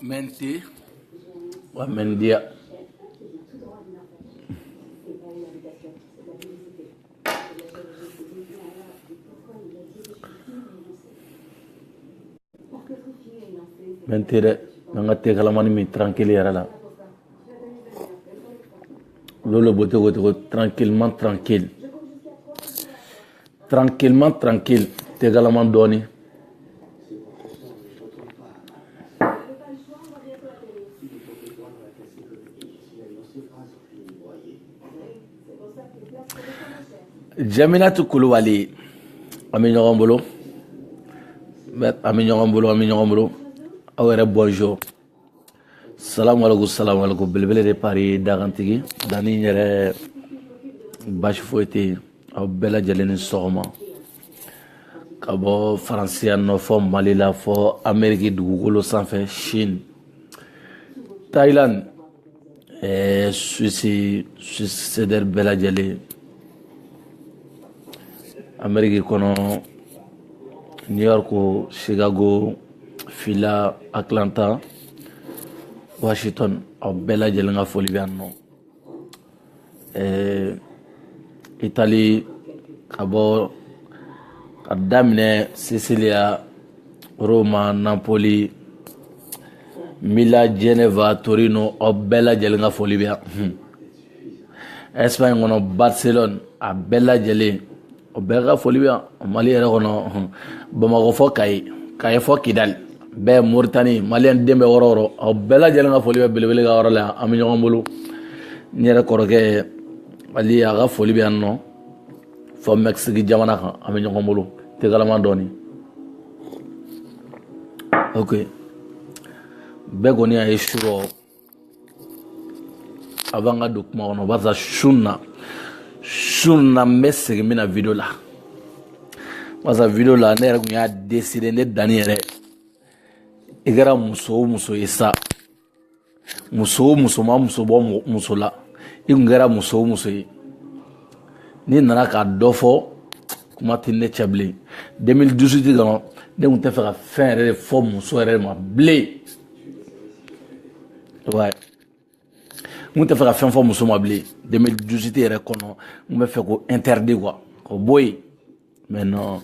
Menti. Wa mendia. Mentire, nangate kalamani mi tranquille yara la. Lolo bote go tranquillement tranquille. Tranquillement tranquille, te kalaman doni. Jaminatou Koulibaly, ami ɲɔgɔn bolo. Ami ɲɔgɔn bolo. Aw yɛrɛ bonjour. Salam alaikum belebele de Paris dagantigi. Dani yɛrɛ baasi foyi tɛ yen. Aw bɛɛ lajɛlen ni sɔgɔma. Ka bɔ Faransiya nɔ fɔ Mali la fɔ Amérique dugukolo sanfɛ Chine, Thaïlande, Suisse CDR bɛɛ lajɛlen. Amérique kɔnɔ New York, Chicago, Phila, Atlanta, Washington, aw bɛɛ lajɛlen ka foli bɛ yan nɔ. Italie ka bɔ ka daminɛ Sicilia, Roma, Napoli, Milan, Geneva, Torino, aw bɛɛ lajɛlen ka foli bɛ yan. Espagne kɔnɔ Barcelone, a bɛɛ lajɛlen o bɛɛ ka foli bɛ yan. Mali yɛrɛ kɔnɔ Bamakɔ fɔ Kaye fɔ Kidali, bɛɛ Mauritanie, Malien den bɛ yɔrɔ o yɔrɔ, aw bɛɛ lajɛlen ka foli bɛ belebele ka yɔrɔ la yan. An bɛ ɲɔgɔn bolo. N yɛrɛ kɔrɔkɛ Ali a ka foli bɛ yan nɔ fɔ Mexique jamana kan. An bɛ ɲɔgɔn bolo. Tegalaman dɔɔni. Ok. Bɛɛ kɔni a ye surɔ avant ka don kuma kɔnɔ barisa su na n bɛ segin mina video la. Barisa video la ne yɛrɛ kun y'a décider ne Dani yɛrɛ i kɛra muso o muso ye sa, muso o muso ma muso bɔ muso la, i kun kɛra muso o muso ye, n'i nana ka dɔ fɔ kuma tɛ ne cɛ bilen. 2018 kɔnɔ ne kun tɛ fɛ ka fɛn yɛrɛ de fɔ muso yɛrɛ ma bilen. Ouais. N kun tɛ fɛ ka fɛn fɔ muso ma bilen. 2018 yɛrɛ kɔnɔ n bɛ fɛ ko interdit quoi, ko bɔ yen. Mais non,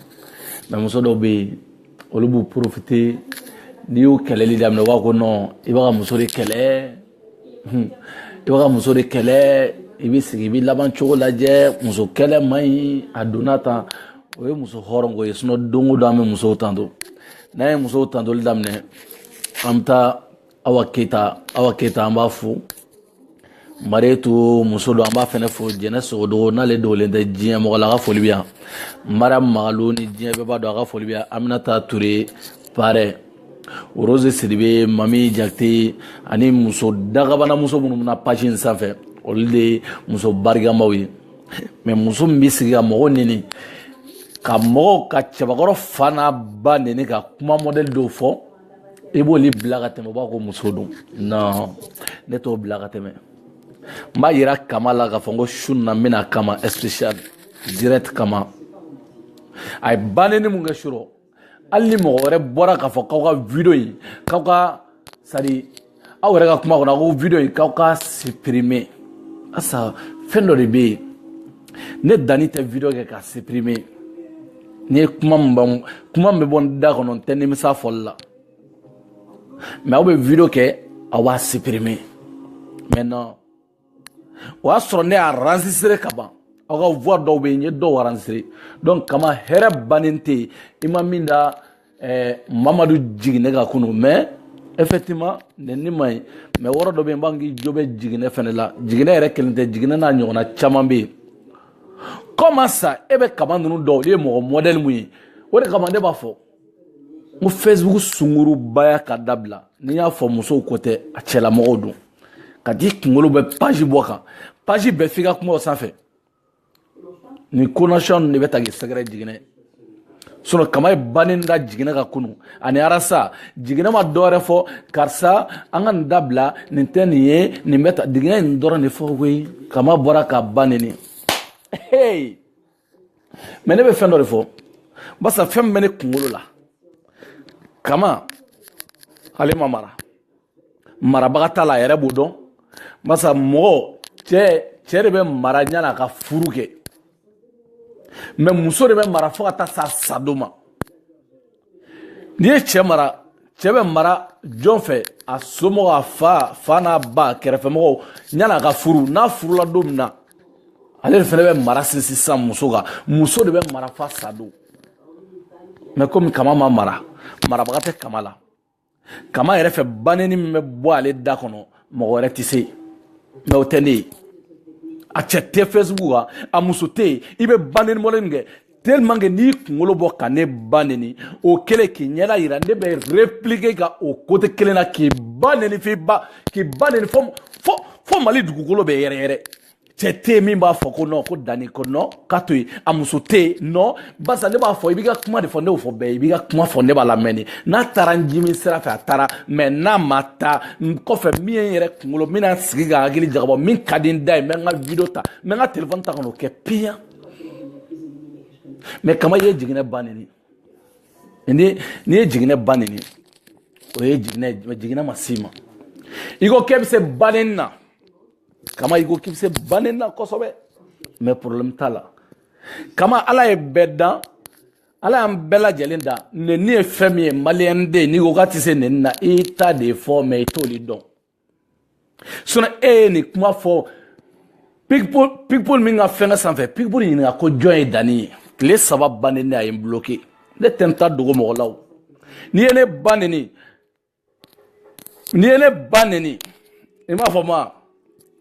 mais muso dɔw bɛ yen olu b'u profiter. N'i y'u kɛlɛli daminɛ u b'a ko non i b'a ka muso de kɛlɛ, i b'a ka muso de kɛlɛ, i bɛ sigi i bɛ laban cogo lajɛ, muso kɛlɛ man ɲi, a donna tan. O ye muso hɔrɔn ko ye, sinon don o don an bɛ musow tanto. N'an ye musow tantoli daminɛ an bɛ taa Awa Keyita an b'a fo. Marietou muso don an b'a fɛnɛ fo. Jɛnɛ Sogodogo n'ale dogolen tɛ diɲɛ mɔgɔ la a ka foli bɛ yan. Mariam Magalou ni diɲɛ bɛɛ b'a dɔn a ka foli bɛ yan. Aminata Touré Parɛ, Rose Sidibe, Mami Jakite ani muso dagabana muso minnu bɛna page in sanfɛ olu de ye muso barikamaw ye. Mais muso min bɛ sigi ka mɔgɔw nɛni ka mɔgɔw ka cɛbakɔrɔ fa n'a ba nɛni ka kuma modèle dɔw fɔ i b'olu bila ka tɛmɛ u b'a ko muso don. Non, ne t'o bila ka tɛmɛ. N b'a yira Kama la k'a fɔ ko su na n bɛna Kama spécial direct Kama. A ye banni mun kɛ surɔ hali ni mɔgɔ wɛrɛ bɔra k'a fɔ k'aw ka video in k'aw ka sadi aw yɛrɛ ka kuma kɔnɔ ko video in k'aw ka supprimer. Asa fɛn dɔ de bɛ yen ne Dani tɛ video kɛ ka supprimer. Ni ye kuma min bɛ bɔ n da kɔnɔ n tɛ nimisa fɔli la. Mais aw bɛ video kɛ aw b'a supprimer. Maintenant o y'a sɔrɔ ne y'a enregistrer ka ban. Aw ka voix dɔw bɛ yen n ye dɔw enregistrer. Donc Kama hɛrɛ bannen tɛ yen. I ma min da Mamadu Jiginɛ ka kunu mais effectivement nɛni ma ɲi. Mais wɔrɔ dɔ bɛ yen n b'a fɔ k'i jo bɛ Jiginɛ fɛnɛ la. Jiginɛ yɛrɛ kelen tɛ Jiginɛ n'a ɲɔgɔnna caman bɛ yen. Comment ça e bɛ Kama ninnu dɔn olu ye mɔgɔ modèle mun ye. O de kama ne b'a fɔ n ko Facebook sungurubaya ka dabila. Ni y'a fɔ musow ko tɛ a cɛlamɔgɔw don. Ka di kunkolo bɛ page bɔ kan. Page bɛɛ f'i ka kuma o sanfɛ. Ni connection de bɛ ta k'i sɛgɛrɛ Jiginɛ. Sinon Kama ye banni da Jiginɛ ka kunu. Ani arasa Jiginɛ ma dɔwɛrɛ fɔ karisa an ka nin dabila nin tɛ nin ye nin bɛ ta Jiginɛ nin dɔrɔn de fɔ koyi. Kama bɔra ka ban nini. Hey! Mais ne bɛ fɛn dɔ de fɔ. basa fem bene kungolo la kama ale ma mara bagata la yɛrɛ b'o dɔn basa mɔgɔ cɛ de bɛ mara ɲana ka furu kɛ mais muso de bɛ mara fo ka taa sa sado ma n'i ye cɛ bɛ mara jɔn fɛ a somɔgɔ a fa n'a ba kɛrɛfɛmɔgɔw ɲana ka furu n'a furula don min na ale de fɛnɛ bɛ mara sinsin sisan muso kan muso de bɛ mara fa sado mais comme kama ma marabaga tɛ kama la kama yɛrɛ fɛ baneni min bɛ bɔ ale da kɔnɔ mɔgɔ wɛrɛ tɛ se mais o tɛ ne ye a cɛ tɛ Facebook kan a muso tɛ yen i bɛ baneni mɔlɛ min kɛ tellement que n'i kunkolo bɔ ka ne baneni o kɛlen k'i ɲɛda yira ne bɛ répliquer ka o côté kelen na k'i baneni k'i baneni fo Mali dugukolo bɛ yɛrɛ cɛ tɛ min b'a fɔ ko non ko Dani ko non k'a to yen a muso tɛ non basa ne b'a fɔ i b'i ka kuma de fɔ ne y'o fɔ bɛɛ i b'i ka kuma fɔ ne b'a lamɛn n'a taara n jimi sira fɛ a taara mais n'a ma taa kɔfɛ min ye n yɛrɛ kunkolo n bɛna sigi ka hakili jagabɔ min ka di n da ye n bɛ n ka video ta n bɛ n ka téléphone ta ka n'o kɛ piyan mais kama ye jiginɛ ba nini ni ye jiginɛ ba nini o ye jiginɛ ma s'i ma i ko k'e bɛ se baneni na kama i ko k'i bɛ se baneni na kosɛbɛ mais problème t'a la kama ala ye bɛɛ dan ala y'an bɛɛ lajɛlen dan neni ye fɛn min ye maliyɛn den n'i ko k'a tɛ se neni na i ta de fɔ mais i t'olu dɔn sinon e ye nin kuma fɔ Pigpool min ka fɛngɛ sanfɛ Pigpool ɲininka ko jɔn ye Dani ye tile 3 baneni a ye n bloqué ne tɛ n ta dogo mɔgɔ la o n'i ye ne baneni i m'a fɔ ma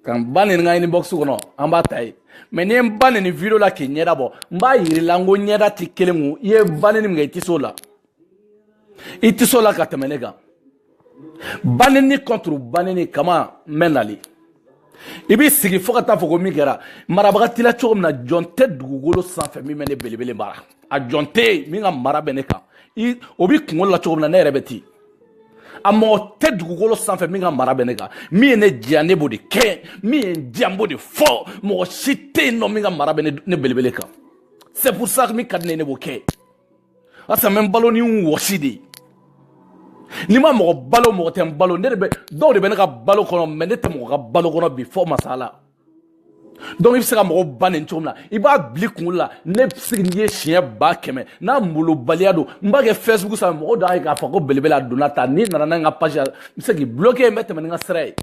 kan baneni n ka inbox kɔnɔ an b'a ta ye mais n'i ye n baneni video la k'i ɲɛda bɔ n b'a yirila n ko ɲɛda tɛ kelen kun i ye baneni min kɛ i tɛ s'o la ka tɛmɛ ne kan baneni contre baneni kama n bɛ nali i b'i sigi fo ka taa fɔ ko min kɛra marabaga t'i la cogo min na jɔn tɛ dugukolo sanfɛ min bɛ ne belebele mara a jɔn tɛ yen min ka mara bɛ ne kan o b'i kunkolo la cogo min na ne yɛrɛ bɛ ten a mɔgɔ tɛ dugukolo sanfɛ min ka mara bɛ ne kan min ye ne diya ne b'o de kɛ min ye n diya n b'o de fɔ mɔgɔ si tɛ yen nɔ min ka mara bɛ ne belebele kan c'est pour ça min ka di ne ye ne b'o kɛ barisa n bɛ n balo ni n wɔsi de ye ni ma mɔgɔ balo mɔgɔ tɛ n balo dɔw de bɛ ne ka balo kɔnɔ mais ne tɛ mɔgɔ ka balo kɔnɔ bi fɔ masala donc i bɛ se ka mɔgɔ baneni cogo min na i b'a bili kunkolo la ne bɛ se n'i ye siɲɛ 100 n'a molobaliya don n b'a kɛ Facebook sanfɛ mɔgɔw d'a ye k'a fɔ ko belebele a donna ta n'i nana n'a ye n ka page n bɛ se k'i bloquer n bɛ tɛmɛ ni n ka sira ye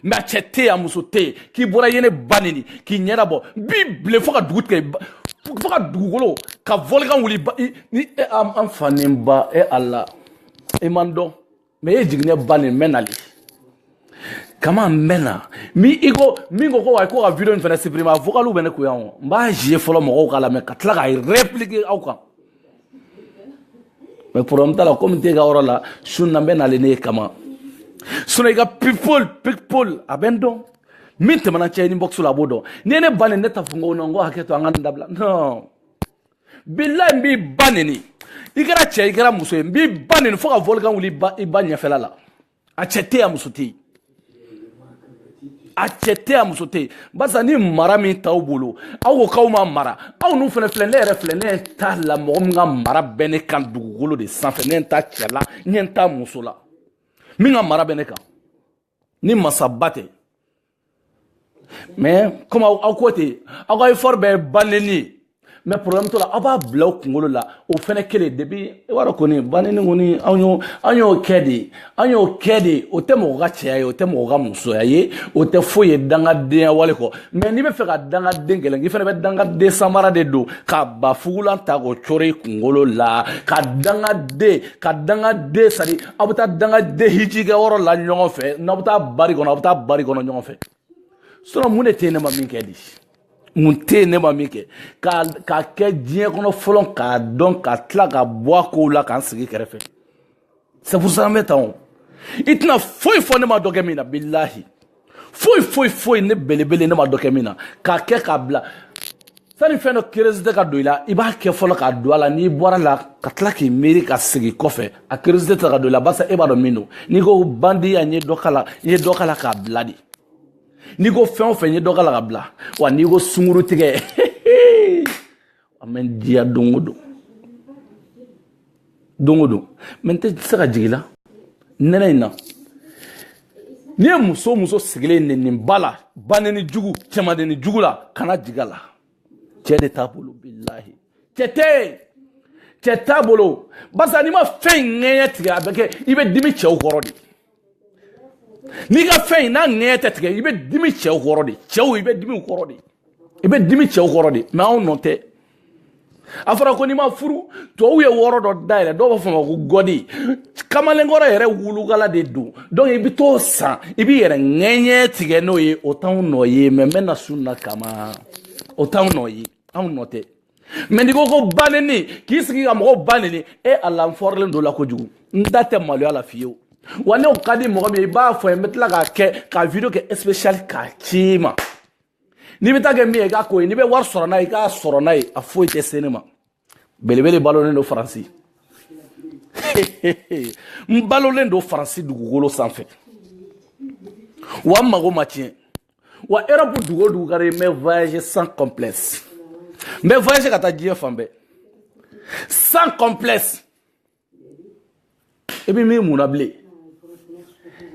mais a cɛ tɛ yen a muso tɛ yen k'i bɔra i ye ne baneni k'i ɲɛda bɔ n b'i bilen fo ka dugu tigɛ fo ka dugukolo ka volcan wuli ni an fa ni n ba Ala i man dɔn mais e jiginɛ baneni n bɛ nali kama n bɛ na min ko ko ka video in fana supprimer a vocalu bɛ ne kun yan n b'a jouer fɔlɔ mɔgɔw k'a lamɛn ka tila ka répliquer aw kan mais problème t'a la komi n tɛ ka yɔrɔ la su na n bɛ nali ne ye kama sinon i ka Pigpool a bɛ n dɔn min tɛmɛna cɛ inbox la a b'o dɔn n'i ye ne baneni ne t'a fɔ n ko hakɛ to an ka nin dabila non bilahi n b'i baneni i kɛra cɛ i kɛra muso ye n b'i baneni fo ka volcan wuli i ba ɲɛfɛla la a cɛ tɛ yen a muso tɛ yen a cɛ tɛ yen a muso tɛ yen barisa ni mara min t'aw bolo aw ko k'aw ma mara aw n'u fana filɛ ne yɛrɛ filɛ ne ɲɛ t'a la mɔgɔ min ka mara bɛ ne kan dugukolo de sanfɛ ne ɲɛ t'a cɛ la ne ɲɛ t'a muso la min ka mara bɛ ne kan ni masaba tɛ mais comme aw ko ten aw ka effort bɛɛ ye baneni ye mais problème t'o la aw b'a bila aw kunkolo la o fɛnɛ kelen depuis i b'a dɔn kɔni baneni kɔni an y'o kɛ de o tɛ mɔgɔ ka cɛya ye o tɛ mɔgɔ ka musoya ye o tɛ foyi ye dangadenya wale kɔ mais n'i bɛ fɛ ka dangaden gɛlɛn i fɛnɛ bɛ dangaden samara de don ka ba fugulan ta k'o cɔrɔ i kunkolo la ka dangaden sadi aw bɛ taa dangaden hiji kɛ yɔrɔ la ɲɔgɔn fɛ n'aw bɛ taa bari kɔnɔ ɲɔgɔn fɛ sinon mun de tɛ ne ma min kɛ di mun tɛ ne ma min kɛ k'a kɛ diɲɛ kɔnɔ fɔlɔ k'a dɔn ka tila ka bɔ a kow la k'an sigi kɛrɛfɛ c'est pour ça an bɛ tan o i tɛna foyi fɔ ne ma dɔ kɛ min na bilahi foyi ne belebele ne ma dɔ kɛ min na k'a kɛ k'a bila sani fɛn dɔ curiosité ka don i la i b'a kɛ fɔlɔ k'a don a la n'i bɔra la ka tila k'i miiri ka segin kɔfɛ a curiosité tɛ ka don i la barisa e b'a dɔn min don n'i ko bandiya n ye dɔ k'a la k'a bila de n'i ko fɛn o fɛn n ye dɔ k'a la ka bila wa n'i ko sunkuru tigɛ an bɛ n diya don o don don o don mais n tɛ se ka jigin la nɛnɛ in na n'i ye muso sigilen nin ba la baneni jugu cɛmadeni jugu la kana jigin a la cɛ de t'a bolo bilahi cɛ t'a bolo barisa n'i ma fɛn in ŋɛɲɛ tigɛ a bɛ kɛ i bɛ dimi cɛw kɔrɔ de n'i ka fɛn in n'a ŋɛɲɛ tɛ tigɛ i bɛ dimi cɛw kɔrɔ de cɛw i bɛ dimi u kɔrɔ de i bɛ dimi cɛw kɔrɔ de mais anw nɔ tɛ a fɔra ko n'i ma furu tubabuw ye wɔɔrɔ dɔ dayɛlɛ dɔw b'a fɔ ma ko gɔdi kamalenkɔrɔ yɛrɛ wulugala de don donc i bɛ t'o san i b'i yɛrɛ ŋɛɲɛ tigɛ n'o ye o t'anw nɔ ye mais n bɛ na sun na kama o t'anw nɔ ye anw nɔ tɛ mais n'i ko ko baneni k'i sigi ka mɔgɔw baneni ala n fɔrilen don la kojugu n da tɛ maloya la fiyewu wa n'o ka di mɔgɔ min ye i b'a fɔ n bɛ tila k'a kɛ ka video kɛ spécial k'a ci ma n'i bɛ taa kɛ min ye i k'a ko ye n'i bɛ wari sɔrɔ n'a ye i k'a sɔrɔ n'a ye a foyi tɛ se ne ma belebele balolen don faransi n balolen don faransi dugukolo sanfɛ wa n mago ma tiɲɛ wa Europe dugu o dugu ka di n bɛ voyager sans complexe n bɛ voyager ka taa diɲɛ fan bɛɛ sans complexe i bɛ miiri mun na bilen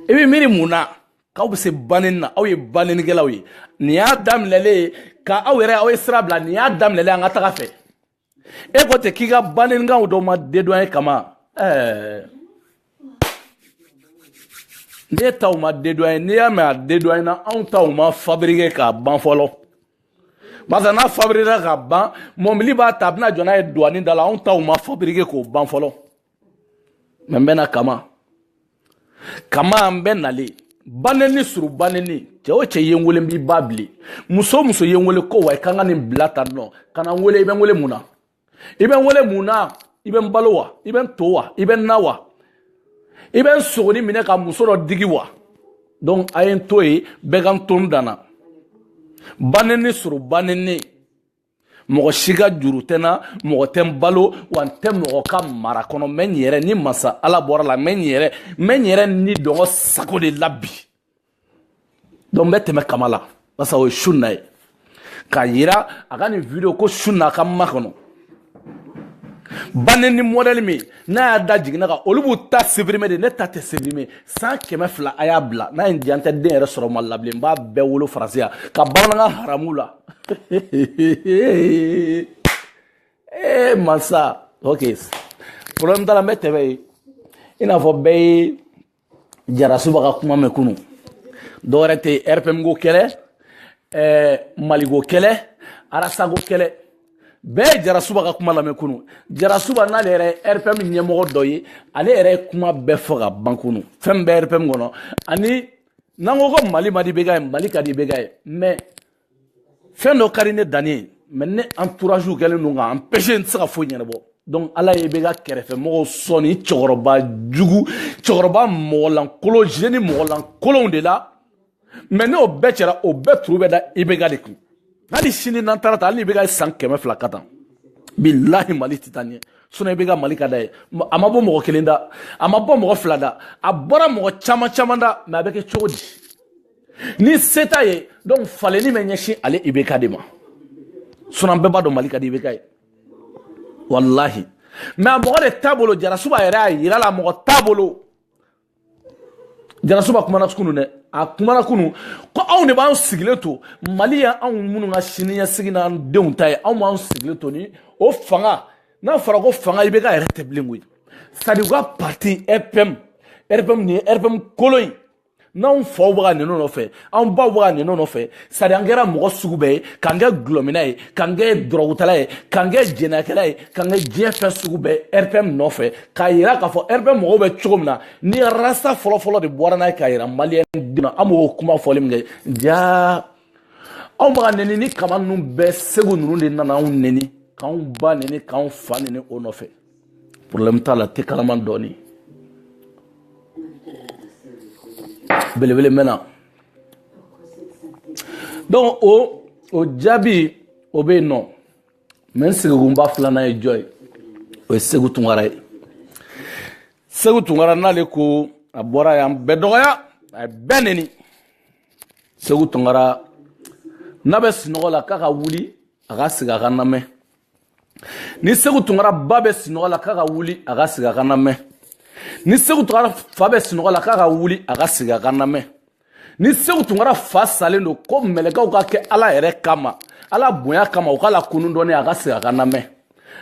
i bɛ miiri mun na k'aw bɛ se baneni na aw ye banenikɛlaw ye nin y'a daminɛlen ka aw yɛrɛ aw ye sira bila nin y'a daminɛlen an ka taga fɛ e ko ten k'i ka banenikanw dɔw ma dédouaner kama ne taw ma dédouaner n'i y'a mɛn a dédouaner na anw taw ma fabriquer k'a ban fɔlɔ parce que n'a fabriquer k'a ban mɔbili b'a ta a bɛna jɔ n'a ye douane da la anw taw ma fabriquer k'o ban fɔlɔ mais n bɛ na kama n bɛ nalen baneni suru baneni cɛ o cɛ ye n wele n b'i ba bilen muso ye n wele ko wa i kan ka nin bila tan nɔ ka na n wele i bɛ n wele mun na i bɛ n wele mun na i bɛ n balo wa i bɛ n to wa i bɛ n na wa i bɛ n sogoni minɛ ka muso dɔ digi wa donc a ye n to yen bɛɛ ka n to n danna baneni suru baneni mɔgɔ si ka juru tɛ n na mɔgɔ tɛ n balo wa n tɛ mɔgɔ ka mara kɔnɔ n bɛ n yɛrɛ ni masa ala bɔra la n bɛ n yɛrɛ ni dɔgɔ sago de la bi donc n bɛ tɛmɛ kama la parce que o ye su na ye k'a yira a ka nin video ko su na a ka ma kɔnɔ baneni modèle min n'a y'a da jiginna kan olu b'u ta supprimer de ne ta tɛ supprimer 100 a y'a bila n'a ye n diya n tɛ den yɛrɛ sɔrɔ Mali la bilen n b'a bɛɛ wolo faransi yan ka bamanankan haramu la masa ok problème t'a la n bɛ tɛmɛ yen i n'a fɔ bɛɛ ye Jarasuba ka kuma mɛn kunun dɔwɛrɛ tɛ RPM ko kɛlɛ Mali ko kɛlɛ Arasa ko kɛlɛ bɛɛ ye Jarasuba ka kuma lamɛn kunun Jarasuba n'ale yɛrɛ ye RPM ɲɛmɔgɔ dɔ ye ale yɛrɛ ye kuma bɛɛ fɔ ka ban kunun fɛn bɛɛ RPM kɔnɔ ani n'an ko ko Mali ma di bɛɛ ka ye Mali ka di bɛɛ ka ye mais fɛn dɔ ka di ne danni ye mais ne entourage kɛlen don ka empêcher n tɛ se ka foyi ɲɛnabɔ donc ala ye bɛɛ ka kɛrɛfɛ mɔgɔw sɔnni cɛkɔrɔba jugu cɛkɔrɔba mɔgɔlankolon jeune mɔgɔlankolonw de la mais n'o bɛɛ cɛra o bɛɛ turu bɛ da IBK de kun hali sini n'an taara ta hali IBK ye san 200 ka tan bilahi Mali tɛ taa ɲɛ sinon IBK Mali ka da ye a ma bɔ mɔgɔ kelen da a ma bɔ mɔgɔ fila da a bɔra mɔgɔ caman da mais a bɛ kɛ cogo di ni se t'a ye donc falenni bɛ ɲɛsin ale IBK de ma sinon an bɛɛ b'a dɔn Mali ka di IBK ye wallahi mais a mɔgɔ de t'a bolo Jarasuba yɛrɛ y'a yira la mɔgɔ t'a bolo Jarasuba kumana kunun dɛ a kumana kunun ko anw de b'an sigilen to Mali ye anw minnu ka siniɲɛsigi n'an denw ta ye anw b'an sigilen to ni o fanga n'a fɔra ko fanga IBK yɛrɛ tɛ bilen koyi c'est à dire u ka parti RPM nin ye RPM kolon in n'anw faw bɛ ka ninnu nɔfɛ anw baw bɛ ka ninnu nɔfɛ c'est à dire an kɛra mɔgɔ sugu bɛɛ ye k'an kɛ gulɔmina ye k'an kɛ dɔrɔgutala ye k'an kɛ jɛnɛyakɛla ye k'an kɛ diɲɛ fɛn sugu bɛɛ RPM nɔfɛ k'a yira k'a fɔ RPM mɔgɔw bɛ cogo min na ni rasta fɔlɔfɔlɔ de bɔra n'a ye k'a yira maliyɛn denw na an b'o kuma fɔli min kɛ jaa anw bɛ ka nɛni ni kama ninnu bɛɛ segu ninnu de nana anw nɛni k'anw ba nɛni k'anw fa nɛni o nɔfɛ problème t'a la tɛ kalaman dɔɔnin belebele mɛna donc o jaabi o bɛ yen nɔ mais n sigikunba filanan ye jɔ ye o ye Segu Tunkara ye Segu Tunkara n'ale ko a bɔra yan bɛɛ dɔgɔya a ye bɛɛ nɛni Segu Tunkara n'a bɛ sunɔgɔ la k'a ka wuli a ka sigi a ka lamɛn ni Segu Tunkara ba bɛ sinɔgɔ la k'a ka wuli a ka sigi a ka lamɛn ni Segu Tunkara fa bɛ sinɔgɔ la k'a ka wuli a ka sigi a ka lamɛn ni Segu Tunkara fa salen don ko mɛlɛkɛw ka kɛ Ala yɛrɛ kama Ala bonya kama u ka la kunun dɔɔni a ka sigi a ka lamɛn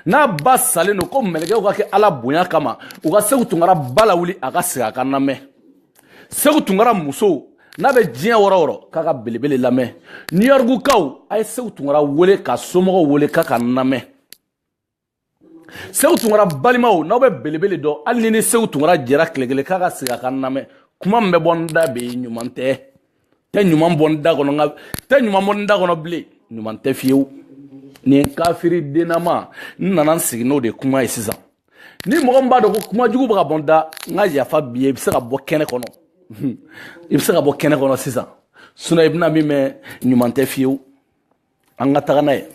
n'a ba salen don ko mɛlɛkɛw ka kɛ Ala bonya kama u ka Segu Tunkara ba la wuli a ka sigi a ka lamɛn Segu Tunkara muso n'a bɛ diɲɛ wɔrɔ wɔrɔ k'a ka belebele lamɛn New Yorkukaw a ye Segu Tunkara wele ka somɔgɔw wele k'a ka lamɛn Segu Tunkara balimaw n'aw bɛ belebele dɔn hali ni Segu Tunkara jɛra tile kelen k'a ka sigi a ka lamɛn kuma min bɛ bɔ n da bɛ ɲuman tɛ tɛ ɲuman bɔ n da kɔnɔ nka tɛ ɲuman bɔ n da kɔnɔ bilen ɲuman tɛ fiyewu nin kafiri dennama n nana n sigi n'o de kuma ye sisan ni mɔgɔ min b'a dɔn ko kuma jugu bɛ ka bɔ n da n ka yafa bi ye i bɛ se ka bɔ kɛnɛ kɔnɔ i bɛ se ka bɔ kɛnɛ kɔnɔ sisan sinon i bɛna min mɛn ɲuman tɛ fiyewu an ka taga n'a ye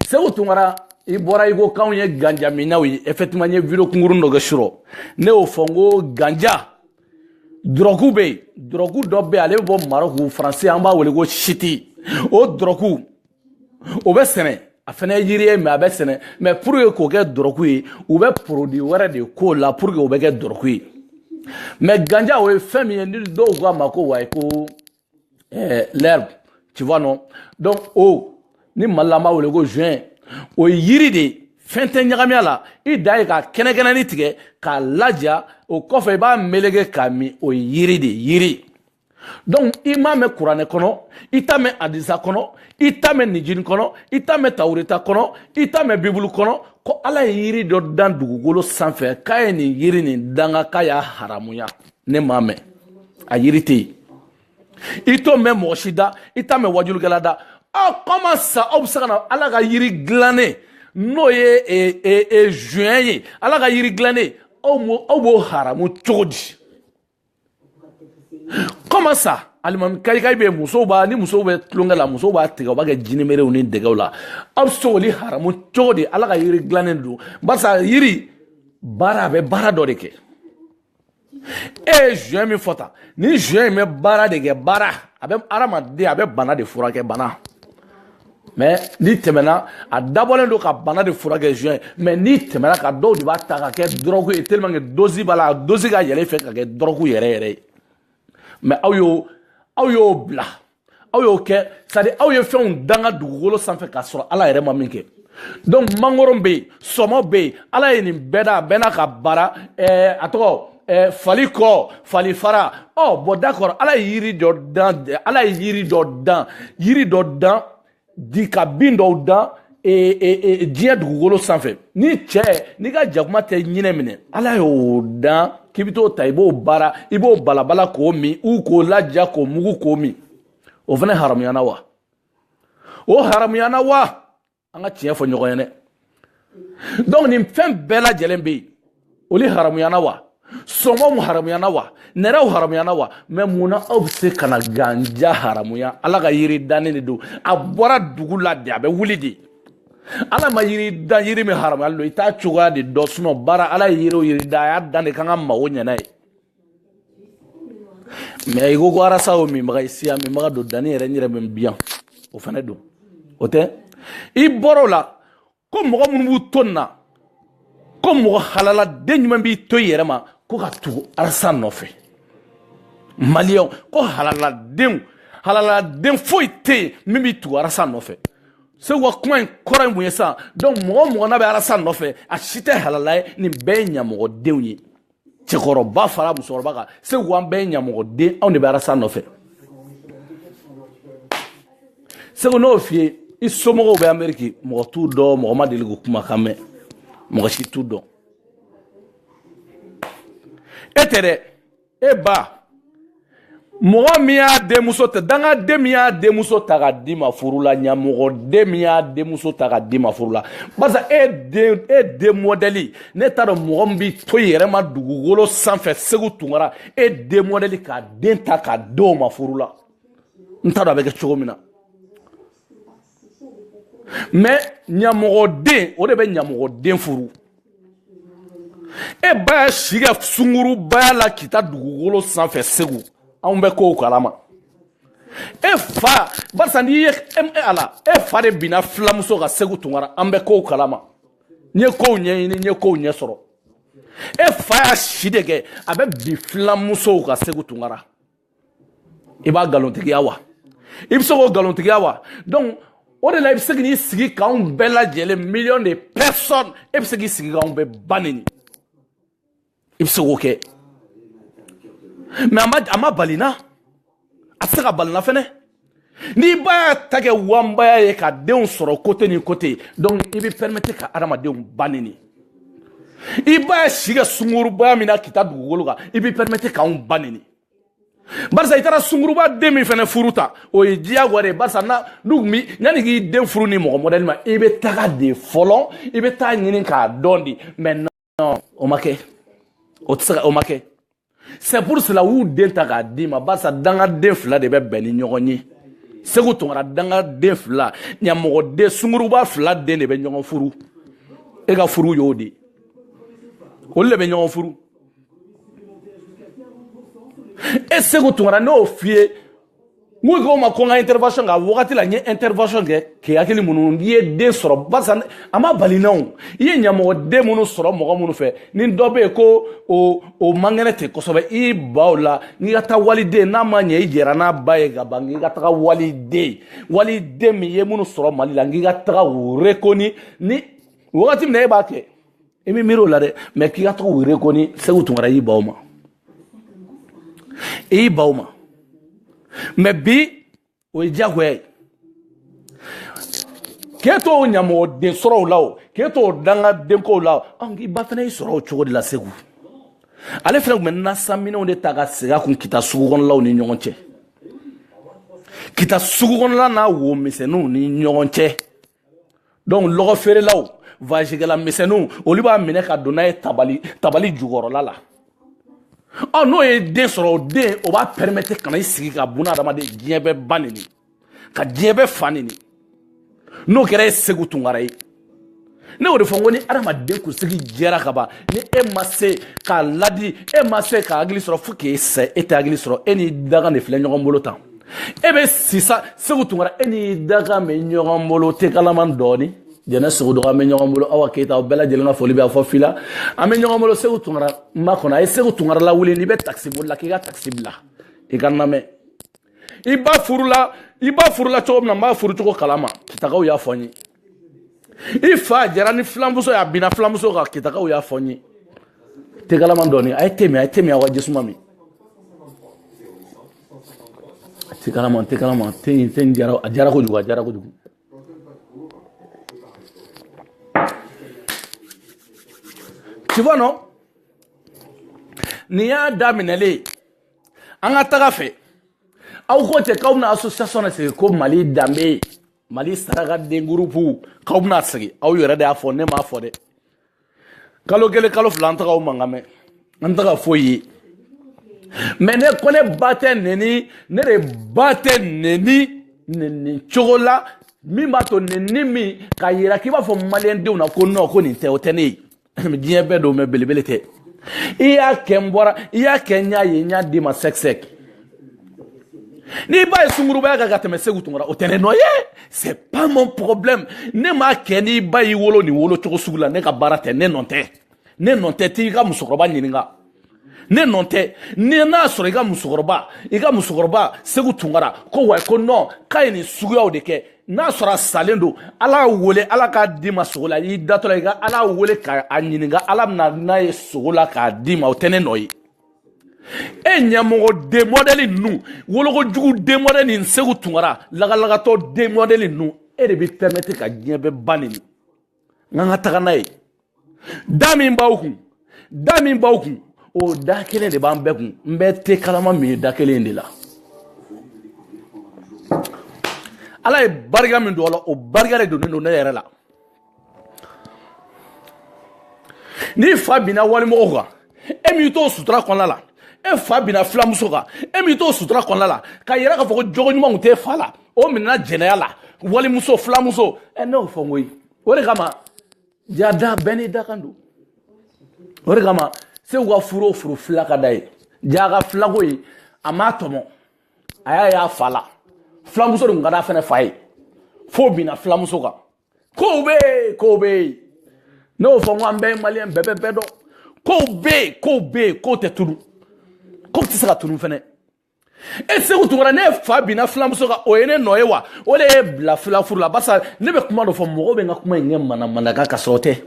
Segu Tunkara i bɔra i ko k'anw ye ganja minnaw ye effectivement n ye video kunkurun dɔ kɛ surɔ ne y'o fɔ n ko ganja drogue bɛ yen drogue dɔ bɛ yen ale bɛ bɔ Maroc Faransi an b'a wele ko shiti o drogue o bɛ sɛnɛ a fana ye yiri ye mais a bɛ sɛnɛ mais pour que k'o kɛ drogue ye u bɛ produit wɛrɛ de k'o la pour que o bɛ kɛ drogue ye mais ganja o ye fɛn min ye ni dɔw ko a ma ko wayi ko l'herbe tu vois non donc o ni Mali la an b'a wele ko juin o ye yiri de ye fɛn tɛ ɲagami a la i da ye ka kɛnɛkɛnɛni tigɛ k'a laja o kɔfɛ i b'a meleke k'a min o ye yiri de ye yiri donc i m'a mɛn kuranɛ kɔnɔ i t'a mɛn hadisa kɔnɔ i t'a mɛn nijini kɔnɔ i t'a mɛn tawureta kɔnɔ i t'a mɛn bibulu kɔnɔ ko Ala ye yiri dɔ dan dugukolo sanfɛ k'a ye nin yiri nin danga k'a y'a haramuya ne m'a mɛn a yiri tɛ yen i t'o mɛn mɔgɔ si da i t'a mɛn wajulikɛla da comment ça aw bɛ se ka na Ala ka yiri dilannen n'o ye juin ye Ala ka yiri dilannen aw b'o haramu cogo di comment ça alimami kayikayi bɛ musow b'a ni musow bɛ tulonkɛ la musow b'a tigɛ u b'a kɛ jinimerew ni dɛgɛw la aw bɛ se k'olu haramu cogo di Ala ka yiri dilannen don barisa yiri baara a bɛ baara dɔ de kɛ e ye juin min fɔ tan ni juin in bɛ baara de kɛ baara a bɛ hadamaden a bɛ bana de furakɛ bana mais ni tɛmɛna a dabɔlen don ka bana de furakɛ juin mais ni tɛmɛna ka dɔw de b'a ta ka kɛ drogue ye tellement que dose b'a la a dose ka yɛlɛ fɛ ka kɛ drogue yɛrɛ yɛrɛ ye mais aw y'o bila aw y'o kɛ c'est-à-dire aw ye fɛnw danga dugukolo sanfɛ k'a sɔrɔ Ala yɛrɛ ma min kɛ donc mangoro bɛ yen sɔmɔ bɛ yen Ala ye nin bɛɛ da a bɛɛ n'a ka baara a tɔgɔ fali kɔ fali fara bon d'accord Ala ye yiri dɔ dan di ka bin dɔw dan diɲɛ dugukolo sanfɛ ni cɛ n'i ka jakuma tɛ ɲinɛ minɛ Ala y'o dan k'i bɛ t'o ta i b'o baara i b'o balabala k'o min ou k'o laja k'o mugu k'o min o fana haramuyana wa o haramuyana wa an ka tiɲɛ fɔ ɲɔgɔn ye dɛ donc nin fɛn bɛɛ lajɛlen bɛ yen olu haramuyana wa sɔngɔw haramuyana wa nɛrɛw haramuyana wa mais munna aw bɛ se ka na ganja haramuya Ala ka yiri dannen de don a bɔra dugu la de a bɛ wuli de Ala ma yiri dan yiri min haramuyalen don i t'a cogoya de dɔn sinon baara Ala ye yiri o yiri da a y'a dan de k'an ka mago ɲɛna ye mais i ko ko arasa o minbaga ye siya minbaga don danni yɛrɛ n yɛrɛ bɛ n biyan o fana don o tɛ i bɔra o la ko mɔgɔ minnu b'u to nin na ko mɔgɔ halala den ɲuman b'i to i yɛrɛ ma ko ka tugu arasa nɔfɛ maliyɛnw ko halaladen foyi tɛ yen min b'i tugu arasa nɔfɛ segu ka kuma in kɔrɔ ye mun ye sisan donc mɔgɔ n'a bɛ arasa nɔfɛ a si tɛ halala ye nin bɛɛ ye ɲamɔgɔdenw ye cɛkɔrɔba fara musokɔrɔba kan segu an bɛɛ ye ɲamɔgɔden anw de bɛ arasa nɔfɛ segu n'o f'i ye i somɔgɔw bɛ Amérique mɔgɔ t'u dɔn mɔgɔ ma deli k'o kumakan mɛn mɔgɔ si t'u dɔn e tɛ dɛ e ba mɔgɔ min y'a denmuso ta dangaden min y'a denmuso ta ka di ma furu la ɲamɔgɔden min y'a denmuso ta ka di ma furu la barisa e den modèle ne t'a dɔn mɔgɔ min b'i to i yɛrɛ ma dugukolo sanfɛ Segu Tunkara e den modèle k'a den ta k'a d'o ma furu la n t'a dɔn a bɛ kɛ cogo min na mais ɲamɔgɔden o de bɛ ɲamɔgɔden furu e ba y'a si kɛ sunguruba la k'i ta dugukolo sanfɛ Segu anw bɛ kow kalama e fa barisa n'i ye ala e fa de binna filamuso ka Segu Tunkara an bɛ kow kalama Nye ko ɲɛɲini nye ko ɲɛ sɔrɔ e fa y'a si de kɛ a bɛ bi filamusow ka Segu Tunkara i b'a galontigiya wa i bɛ se k'o galontigiya wa donc o de la i bɛ se k'i sigi k'anw bɛɛ lajɛlen millions de personnes e bɛ se k'i sigi k'anw bɛɛ ba neni i bɛ se k'o kɛ mais a ma balina a tɛ se ka balina fɛnɛ ni ba y'a ta kɛ wanbaya ye ka denw sɔrɔ côté ni côté donc i bɛ permettre ka adamadenw ba neni i ba y'a si kɛ sungurubaya min na k'i ta dugukolo kan i bɛ permettre k'anw ba neni barisa i taara sunguruba den min fɛnɛ furu ta o ye diyagoya de barisa yanni k'i den furu ni mɔgɔ modèle ma i bɛ taga de fɔlɔ i bɛ taa ɲini k'a dɔn de mais non o ma kɛ o tɛ se ka o ma kɛ c'est pour cela u y'u den ta k'a d'i ma barisa dangaden fila de bɛ bɛn ni ɲɔgɔn ye Segu Tunkara dangaden fila ɲamɔgɔden sunguruba fila den de bɛ ɲɔgɔn furu e ka furu y'o de olu de bɛ ɲɔgɔn furu e Segu Tunkara n'o f'i ye n ko ma ko n ka intervention kɛ a wagati la n ye intervention kɛ k'i hakili minnu n'i ye den sɔrɔ barisa a ma bali na o i ye ɲamɔgɔden minnu sɔrɔ mɔgɔ minnu fɛ ni dɔ bɛ yen ko o man kɛnɛ ten kosɛbɛ i baw la n'i ka taa waliden n'a ma ɲɛ i jɛra n'a ba ye ka ban k'i ka taga waliden min ye minnu sɔrɔ Mali la k'i ka taga o reconi ni wagati min na e b'a kɛ i bɛ miiri o la dɛ mais k'i ka taga o reconi Segu Tunkara y'i baw ma i y'i baw ma mais bi o ye diyagoya ye k'e t'o ɲamɔgɔden sɔrɔ o la o k'e t'o dangadenko la o i ba fana y'i sɔrɔ o cogo de la Segu ale fana tun bɛ nasaminɛw de ta ka segin a kun kita sugukɔnɔlaw ni ɲɔgɔn cɛ kita sugukɔnɔla n'a womisɛnninw ni ɲɔgɔn cɛ donc lɔgɔ feerelaw vagikɛla misɛnninw olu b'a minɛ ka don n'a ye tabali jukɔrɔla la n'o ye den sɔrɔ o den o b'a permettre kana i sigi ka buna adamaden diɲɛ bɛɛ ba neni ka diɲɛ bɛɛ fa neni n'o kɛra e Segu Tunkara ye ne y'o de fɔ n ko ni adamaden kunsigi jɛra ka ban ni e ma se k'a ladi e ma se ka hakili sɔrɔ fo k'e sɛ e tɛ hakili sɔrɔ e n'i daga de filɛ ɲɔgɔn bolo tan e bɛ sisan Segu Tunkara e n'i daga bɛ ɲɔgɔn bolo tɛ kalaman dɔɔni jɛnɛ Sogo dɔgɔ an bɛ ɲɔgɔn bolo Awa Keyita aw bɛɛ lajɛlen ka foli bɛ a fɔ fila an bɛ ɲɔgɔn bolo Segu Tunkara ma kɔnɔ a ye Segu Tunkara lawuli n'i bɛ taxi boli la k'i ka taxi bila i ka namɛn i ba furula cogo min na n b'a furu cogo kalama kitagaw y'a fɔ n ye i fa jɛra ni filamuso ye a binna filamuso kan kitagaw y'a fɔ n ye tɛ kalaman dɔɔni a ye te min aw ka jisuma min tɛ kalaman a diyara kojugu tu vois non nin y'a daminɛlen an ka taga fɛ aw ko tɛ k'aw bɛna association de sigi ko Mali danbe Mali sarakaden groupe k'aw bɛna sigi aw yɛrɛ de y'a fɔ ne m'a fɔ dɛ kalo kelen kalo fila an taga aw mankan mɛn an taga foyi ye mais ne ko ne ba tɛ neni ne de ba tɛ neni cogo la min b'a to neni min k'a yira k'i b'a fɔ maliyɛndenw na ko non ko nin tɛ o tɛ ne ye diɲɛ bɛɛ don mais belebele tɛ i y'a kɛ n y'a ye n y'a d'i ma sɛk n'i ba ye sungurubaya kan ka tɛmɛ Segu Tunkara o tɛ ne nɔ ye c'est pas mon problème ne m'a kɛ n'i ba y'i wolo nin wolo cogo sugu la ne ka baara tɛ ne nɔ tɛ t'i ka musokɔrɔba ɲininka ne nɔ tɛ ni n'a sɔrɔ i ka musokɔrɔba Segu Tunkara ko wa ko non k'a ye nin suguyaw de kɛ n'a sɔrɔ a salen don Ala wele Ala k'a d'i ma sogo la i datɔ la i ka Ala wele k'a ɲininka Ala bɛna n'a ye sogo la k'a d'i ma o tɛ ne nɔ ye e ɲɛmɔgɔ den modèle ninnu wolokojugu den modèle nin Segu Tunkara lagalagatɔ den modèle ninnu e de bɛ permettre ka diɲɛ bɛɛ ba neni n ka taga n'a ye da min b'aw kun o da kelen de b'an bɛɛ kun n bɛ te kalama min ye da kelen de la Ala ye barika min don a la o barika de donnen don ne yɛrɛ la ni fa binna walimɔgɔw kan e min t'o sutura kɔnɔna la e fa binna filamuso kan e min t'o sutura kɔnɔna la k'a yɛrɛ k'a fɔ ko jogo ɲuman tun t'e fa la o minɛna jɛnɛya la walimuso filamuso ne y'o fɔ n ko ye o de kama jada bɛɛ n'i dakan don o de kama Segu ka furu o furu fila ka da ye ja ka filako ye a m'a tɔmɔ a y'a ye a fa la filamuso de tun ka d'a fɛnɛ fa ye fo binna filamuso kan kow bɛ yen No fo ngwa mbe malien bebe bedo. Ko be ko te tunu. Ko ti saka tunu fene. E se ko tungara ne fa bina flamuso ka oyene noyewa. Ole bla flafuru la basa ne be kuma do fo mo be nga kuma ngem mana ka sote.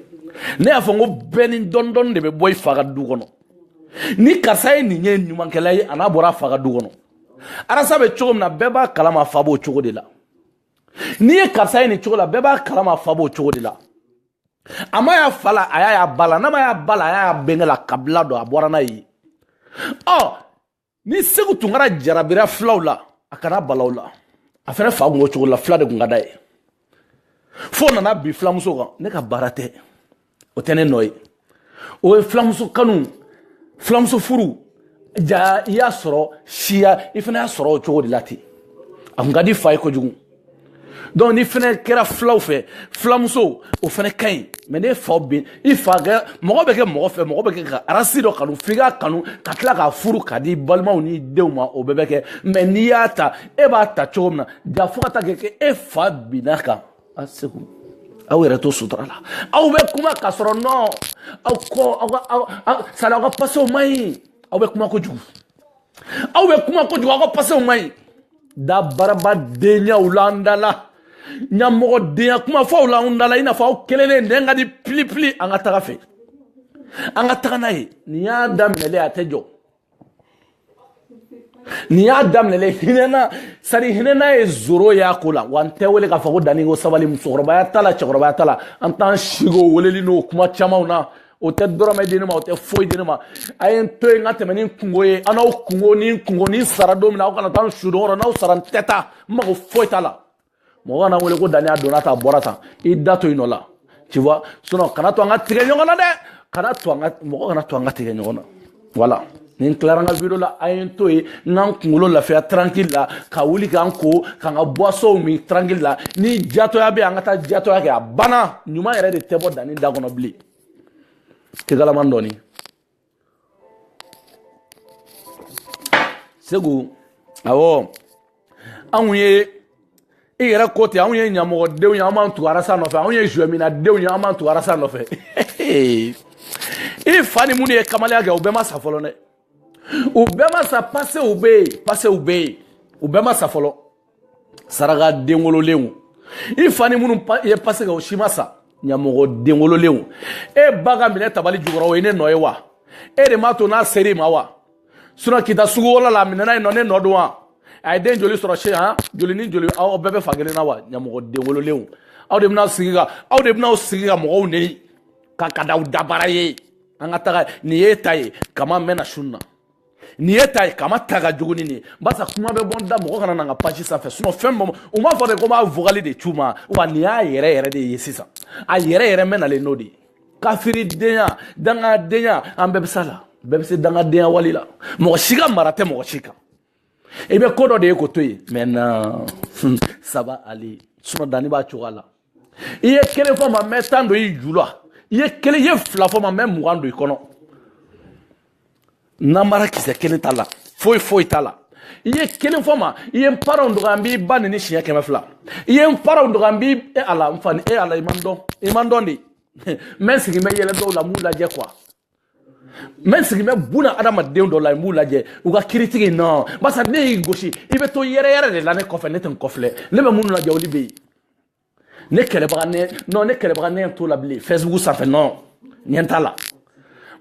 Ne afo ngo benin dondon de be boy faga du kono. Ni kasay ni nyen nyuma kelay ana bora faga du kono. Ara sabe chogom na beba kalama fabo chogo de la. Ni kasay ni chogo la beba kalama fabo chogo de la. Amaya fala aya bala na maya bala aya bengela kabla do abora na yi. Oh, ni segu tungara jarabira flawla akana balawla. Afere fa ngo chogo la fla de ngada e. Fo na bi flamuso ga ne ka barate. O tene noy. O flamuso kanu. Flamuso furu. Ja ya soro shia ifena ya soro chogo de lati. Angadi fa ko jugu. Donc ni fene kera flaw fe flamuso o fene kain mais ne fa bin il fa ga mo be ke mo fe mo be ke arasi do kanu figa kanu katla ka furu kadi balma ni dewma o bebe ke mais ni ata e ba ta chomna ja fuka ta ke e fa binaka aseku awere to sutrala aw be kuma ka soro no aw ko sala ga passo mai aw be kuma ko jugu aw be kuma ko jugu ga passo mai da baraba denya ulandala nyamogo denya kuma fa ulandala ina fa kelele ndenga di pli anga taga fe anga taga nayi ni ya damele atejo ni ya damele hinena sari hinena e zoro ya kula wante wele ka fa ko dani go sabali musoroba ya tala choroba ya tala antan shigo weleli no kuma chamauna o te dorama dinima o te foi dinima ayen to ngate menin kungoye ana o kungo ni sara domina o kana tan shudoro na o sara teta mago foi tala mo wana wele ko dani adonata borata i dato inola tu vois sinon kana to anga tige nyongona de kana to anga tige nyongona voilà ni claranga video la ayen to nan kungulo la fait tranquille la ka wuli kan ko kan boisson mi tranquille la ni jato ya be anga ta jato ya ke bana nyuma yere de tebo dani dagono bli Tegala mandoni. Segu awo anwe ira kote anwe nyamo de nyama ntu arasa no fe anwe juemina de nyama ntu arasa no fe e fani muni e kamale aga obema sa folo ne obema sa passe obema sa folo saraga dengolo lewu e fani munu e passe ga oshimasa nyamogo dengolo lewu e baga mine tabali jugoro ene noyewa e de mato na seri mawa suna kita sugo wala la mine na no ne nodwa ay den joli soro she ha joli ni joli aw bebe fagele na wa nyamogo dengolo lewu aw de na sigiga mo ne ka kada udabara ye anga taga ni yetaye kama mena shunna ni yetaye kama taga juguni ni basa kuma be bonda mo kana nga page sa fe suno fembo o ma fode ko ma vogali de chuma wa ni ya yere de yesisa a yere mena le nodi kafiri denya danga denya ambe sala bebe se danga denya walila mo shiga marate mo shika ebe kodo de ko toyi mena saba ali suno dani ba chugala iye kele fo ma metando yi jula iye kele ye fla fo ma même mwando ikono namara kise kele tala foi tala iye kele fo ma iye mpara ndogambi bani ni shiya kema fla iye mpara ndogambi e ala mfani e ala imando ndi mensi me yele do la mula je kwa mensi me buna adama de do la mula je uga critique non basa de goshi ibe to yere de la ne kofle neten kofle le be munu la jawli be ne kele bagane to la bli Facebook ça fait non nientala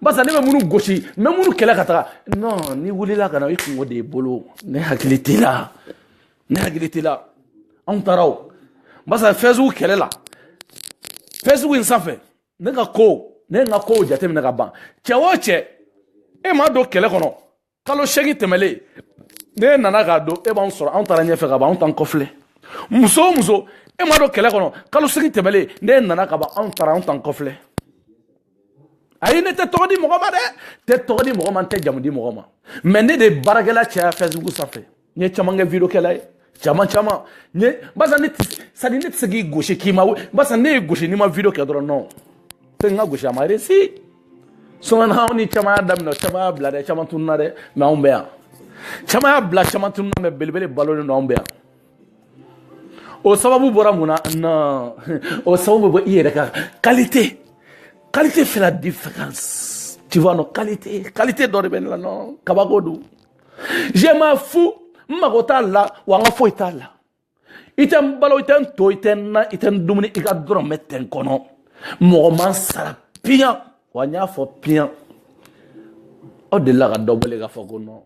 basa ne be munu goshi me munu kele kata non ni wuli la kana ikungo de bolo ne hakiliti la on taraw basa Facebook kele la Facebook in safe ne nga ko jate me nga ban chewoche e ma do kele kono kalo shegi temele ne nana ga do e ba on soro on tara nyefe ga ba on tan kofle muso e ma do kele kono kalo shegi temele ne nana ga ba on tara on tan kofle ayi ne te togodi mo ma de te togodi mo ma te jamudi mo ma mais ne de baragela cha Facebook safe nye chamange video kele chama nye basa ne sadi ne tsegi goshi kima basa ne goshi ni ma video ke dro non te nga goshi amare si so na oni chama dam no chama bla de chama tunna de ma umbe ya chama bla chama tunna me belbele balon no umbe ya o sababu bora muna na o sababu bo iyere ka qualité qualité fait la différence. Tu vois, non, qualité d'or là, non, kabagodou. Je m'en fous, m'agota là, ou en fou là. Item balo, item to, item dumuni, ika drometen kono. Moman sara pian, wanya fo pian. O de la double ga fo kono.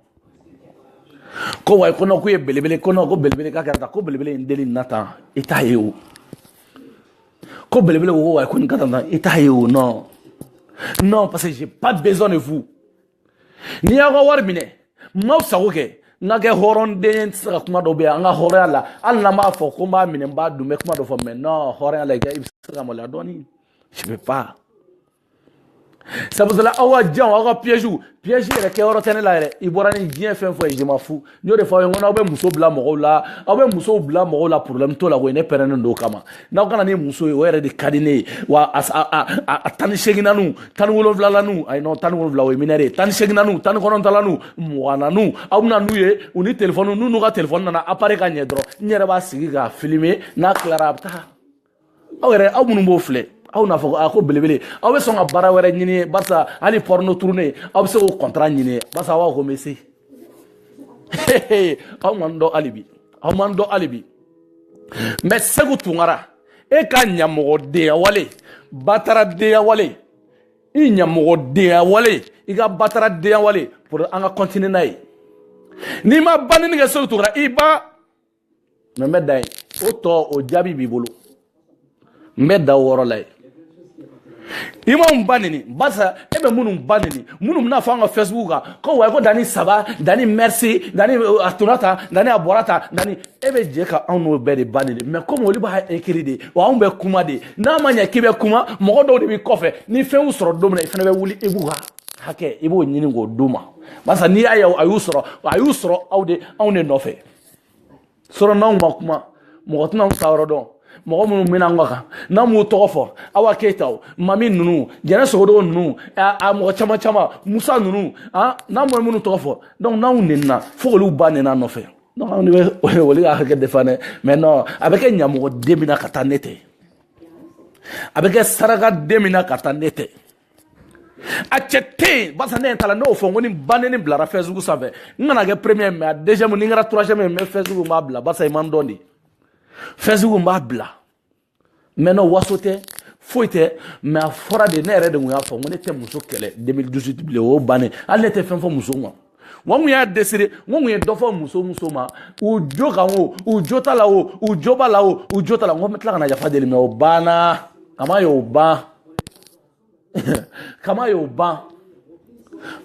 Ko way kono ku ye belebele kono ko belebele ka karata ko belebele indeli nata ita yewu. Ko belebele wo way kono katanda ita yewu non. Non parce que j'ai pas besoin de vous. Ni ya war mine, ma sago ke nga ke horon de saka kuma do be nga hore ala alla ma fo ko ma mine ba du me kuma do fo mais non hore ala ga ibsaka mo la doni. Je peux pas. Ça vous la awa jan awa piège yɛrɛ kɛ yɔrɔ tɛ ne la yɛrɛ i bɔra ni diɲɛ fɛn fɛn je m'en fous n y'o de fɔ aw ye n ko n'aw bɛ muso bila mɔgɔw la aw bɛ musow bila mɔgɔw la problème t'o la koyi ne pɛrɛnnen don o kama n'aw kana ni muso ye o yɛrɛ de ka di ne ye wa a 18 tan ni 17 ayi non 17 o ye minɛre ye 18 tan ni 19 20 aw bɛna n'u ye u ni téléphone n'u ka téléphone nana appareil ka ɲɛ dɔrɔn n yɛrɛ b'a sigi k'a filmer n'a tilara a bɛ taa aw yɛrɛ aw minnu b'o filɛ aw n'a fɔ a ko belebele aw bɛ sɔn ka baara wɛrɛ ɲini barisa hali porno tourner aw bɛ se k'o contrat ɲini barisa aw b'a ko mɛ se aw man dɔn hali bi mais Segu Tunkara e ka ɲɛmɔgɔdenya wale bataradenya wale i ɲɛmɔgɔdenya wale i ka bataradenya wale pour an ka continuer n'a ye n'i ma banni kɛ Segu Tunkara i ba mais n bɛ da ye o tɔ o jaabi b'i bolo n bɛ da o yɔrɔ la ye Imam banini basa ebe munum banini munum na fanga Facebook ko wa ko dani saba dani merci dani atunata dani aborata dani ebe je ka anu be de banini mais comme oli ba écrit de wa on be kuma de na manya kibe kuma mo do de bi kofe ni fen usoro do na ifana be wuli ebu ha hake ibo nyini go duma basa ni ayusoro awde awne nofe soro na ma kuma mo tuna sawro do mɔgɔ minnu mina ngaka na mu tɔgɔ fɔ awa ketaw mami nunu jɛnɛ sogodo nunu a mɔgɔ caman musa nunu na mu minnu tɔgɔ fɔ donc n'anw nenina fo k'olu ba nena nɔfɛ donc anw de bɛ olu ka hakɛ de fana mais non a bɛ kɛ ɲamɔgɔ den min na ka taa ne tɛ a bɛ kɛ saraka den min na ka taa ne tɛ a cɛ tɛ yen barisa ne ta la n'o fɔ n ko ni ba ne ni bilara Facebook sanfɛ n kana kɛ premier mais a deuxième ni n kɛra troisième mais Facebook n b'a bila barisa i man dɔn de Facebook b'a bila maintenant waso tɛ foyi tɛ mais a fɔra de ne yɛrɛ de kun y'a fɔ n ko ne tɛ muso kɛlɛ 2018 bilen o bannen hali ne tɛ fɛn fɔ muso ma wa mun y'a désiré n ko mun ye dɔ fɔ muso ma u jo kan o u jo t'a la o u jo b'a la o u jo t'a la n ko n bɛ tila ka na yafa deli mais o banna kama y'o ban kama y'o ban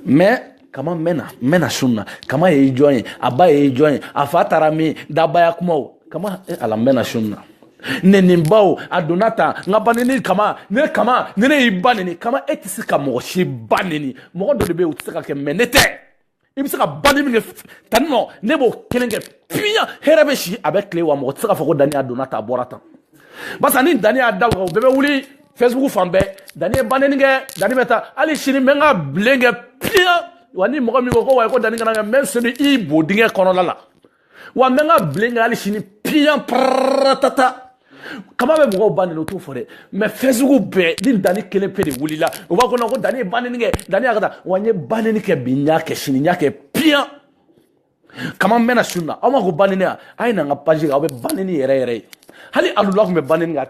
mais kama mɛna sun na kama ye i jɔn ye a ba ye i jɔn ye a fa taara min dabaya kumaw kama ala mɛna sun na ne nin baw a donna tan n ka banini kama ne y'i ba nini kama e tɛ se ka mɔgɔ si ba nini mɔgɔ dɔ de bɛ yen u tɛ se ka kɛ mais ne tɛ i bɛ se ka banni min kɛ tan nɔ ne b'o kelen kɛ piyan hɛrɛ bɛ si a bɛ tile wa mɔgɔ tɛ se ka fɔ ko Dani a donna tan a bɔra tan barisa ni Dani y'a da o kan o bɛɛ bɛ wuli Facebook fan bɛɛ Dani ye banni kɛ Dani bɛ taa hali sini n bɛ n ka bilen kɛ piyan wa ni mɔgɔ min ko ko wa ko Dani kana kɛ n bɛ seli i bo dingɛ kɔnɔna la wa n bɛ n ka bilen kɛ hali sini piyan paratata kama bɛ mɔgɔw ba nin o t'o fɔ dɛ mais Facebook bɛɛ ni Dani kelen pe de wulila o b'a ko Dani ye banni kɛ Dani y'a ka taa wa n ye banni kɛ bi n y'a kɛ sini n y'a kɛ piyan kama n bɛna sun na aw ma ko banni ya a ye na n ka page kan aw bɛ banni yɛrɛ ye hali alula tun bɛ banni kɛ a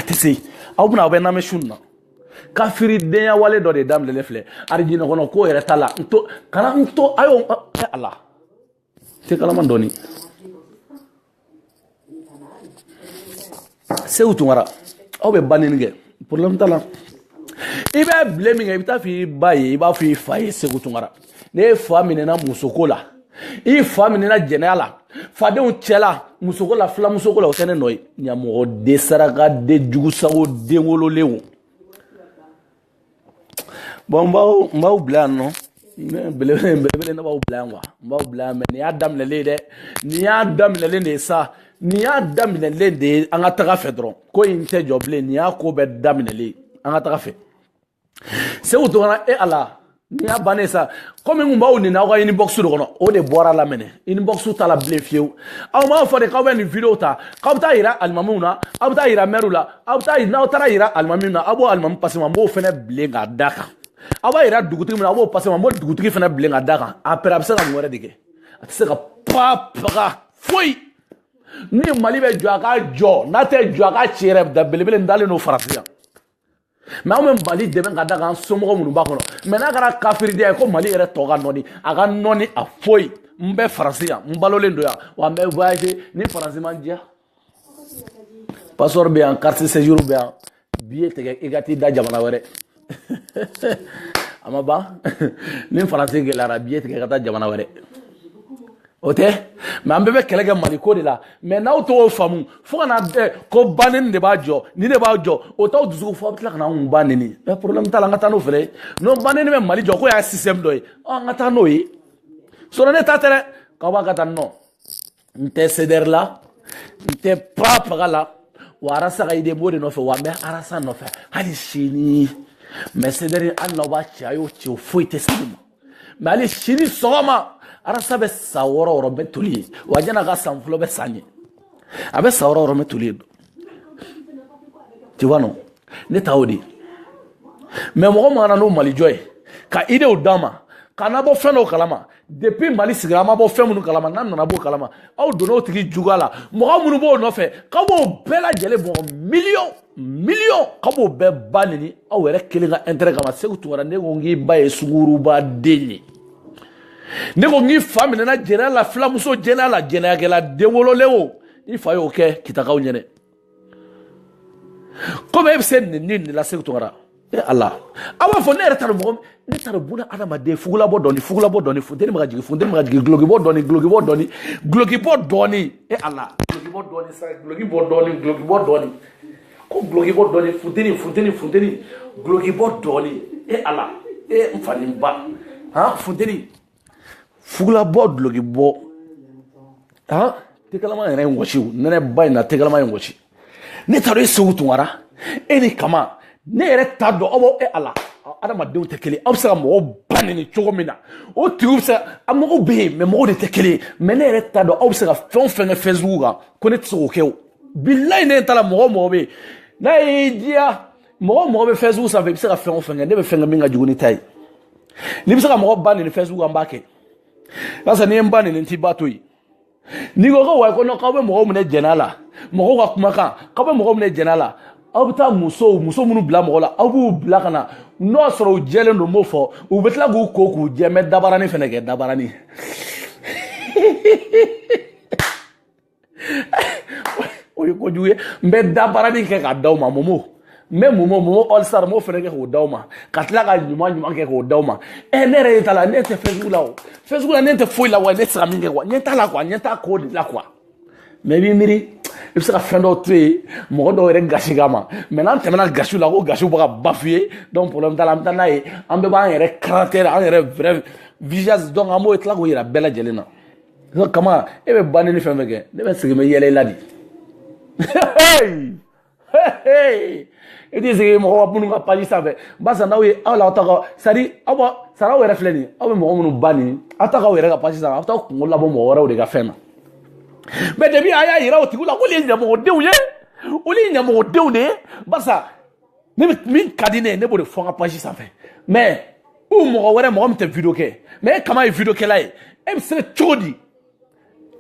tɛ se aw bɛna aw bɛ namɛ sun na kafiridenya wale dɔ de daminɛlen filɛ arijinɛ kɔnɔ ko yɛrɛ t'a la kana n to ayo ala tɛ kalama dɔɔni Segu Tunkara aw bɛ banni kɛ problème t'a la i bɛ bile min kɛ i bɛ taa fɔ i ba ye i b'a fɔ i fa ye Segu Tunkara ne ye fa minɛna musoko la i fa minɛna jɛnɛya la fadenw cɛ la musoko la filamusoko la o tɛ ne nɔ ye ɲamɔgɔ den saraka den jugusago den wololenw bon n b'aw bila yan nɔ belebele ne b'aw bila yan quoi n b'aw bila yan mais nin y'a daminɛlen dɛ nin y'a daminɛlen de ye sa nin y'a daminɛlen de ye an ka taga fɛ dɔrɔn ko in tɛ jɔ bilen nin y'a ko bɛɛ daminɛlen an ka taga fɛ Segu Tunkara e ala ni ya bane sa comme ngumba o ni na ko inbox do kono o de bora la mene inbox ta la ble fieu aw ma fo de ka ben video ta ka ta ira almamuna aw ta ira merula aw ta ina ta ira almamuna abo almam passe ma mo fene ble ga daka awa ira dugutigi mina abo passe ma mo dugutigi fene ble ga daka après abse ka ngore dike atse ka papa foi ni mali be jo aka jo na te jo aka chire da belebele ndale no farafia mais on même Mali demain kada kan somo munu ba kono mais na kara kafiri de ko Mali ere toga noni aga noni a foi mbe français mbalo lendo ya wa mbe voyage ni français mandia passeport bien carte séjour bien billet tege egati da jamana were amaba ni français ke la billet tege kata jamana were ote mais ambe be kelege Mali ko de la mais na auto famu fo kana ko banen de ba jo ni de ba jo o taw dusu fo bitla kana un baneni mais problème tala ngata no fere no baneni me Mali jo ko ya système do yi o ngata no yi so ne ta tere ka ba kata no nte ceder la nte papa la wara sa ga ide bode no fe wa me arasa no fe hali shini mais ceder Allah ba chayo chi fo ite sidima mais ali shini soma arasa be saworo ro betuli wajana ga samflo be sanye abe saworo ro metuli tu vois non ne taodi mais mo mana no Mali joy ka ide odama kana bo feno kalama depuis Mali sigrama bo femu kalama nan na bo kalama aw dono tigi jugala mo munu bo no fe ka bo bela jele bo million ka bo be banini aw rek kelinga intérêt kama segu tumara ne ngi baye suguru ba deni ne ko ngi famine na jena la flamuso jena la jena ke la dewolo lewo il fa yo ke kitakaw nyene comme ebsen ni la sektora e Allah awa fo ne retar mo ne tar buna adama de fugula bo doni fundeni ma jigi glogi bo doni e Allah glogi bo doni sa glogi bo doni ko glogi bo doni fundeni glogi bo doni e Allah e mfani ba ha fundeni fugula bo glogi bo ha tekalama ere ngochi nene bay na tekalama ngochi ne taro sewutu wara eni kama ne ere tado obo e ala adama de tekele obsa mo banini chogomina o tiubsa amogo be me mo de tekele me ne ere tado obsa fon Facebook ko ne tso kew billahi ne tala mo be na idia mo be Facebook sa be sera fon ne be fenga minga juguni tay ni bisa mo banini Facebook ambake sasa ni mbani nti batoi ni go wa ko no ka be mo mu ne jenala mo ko kuma kan ka be mo mu ne jenala abuta muso munu bla mo la abu bla kana no soro jele no mo fo u betla go ko ku jeme dabarani fene ke dabarani o ko juye mbe dabarani ke ka daw ma momo mo all star mo fene ke ko daw ma katla ka nyuma ke ko daw ma e ne re tala ne te Facebook la ne te foi la wa ne tra minge wa nyenta la kwa nyenta ko de la kwa me bi miri ibsa fendo tre mo do re gashi gama maintenant temena gashu la ko gashu ba bafuye donc problème tala mtana e ambe ba re caractère an re vrai visage donc amo etla ko ira bela jelena so kama e be banini femeke ne be sigi me yele ladi hey it is mo wa bunu ka pali sabe basa nawe ala otaka sari aba sara we refleni abe mo munu bani ataka we ka pali sabe ataka ko labo mo wora de ka fena mais debi aya ira otigula ko le nyamo dewye oli nyamo dewne basa ne min kadine ne bo de fonga pali sabe mais ou mo wora mo mte video ke mais kama video ke lai e se chodi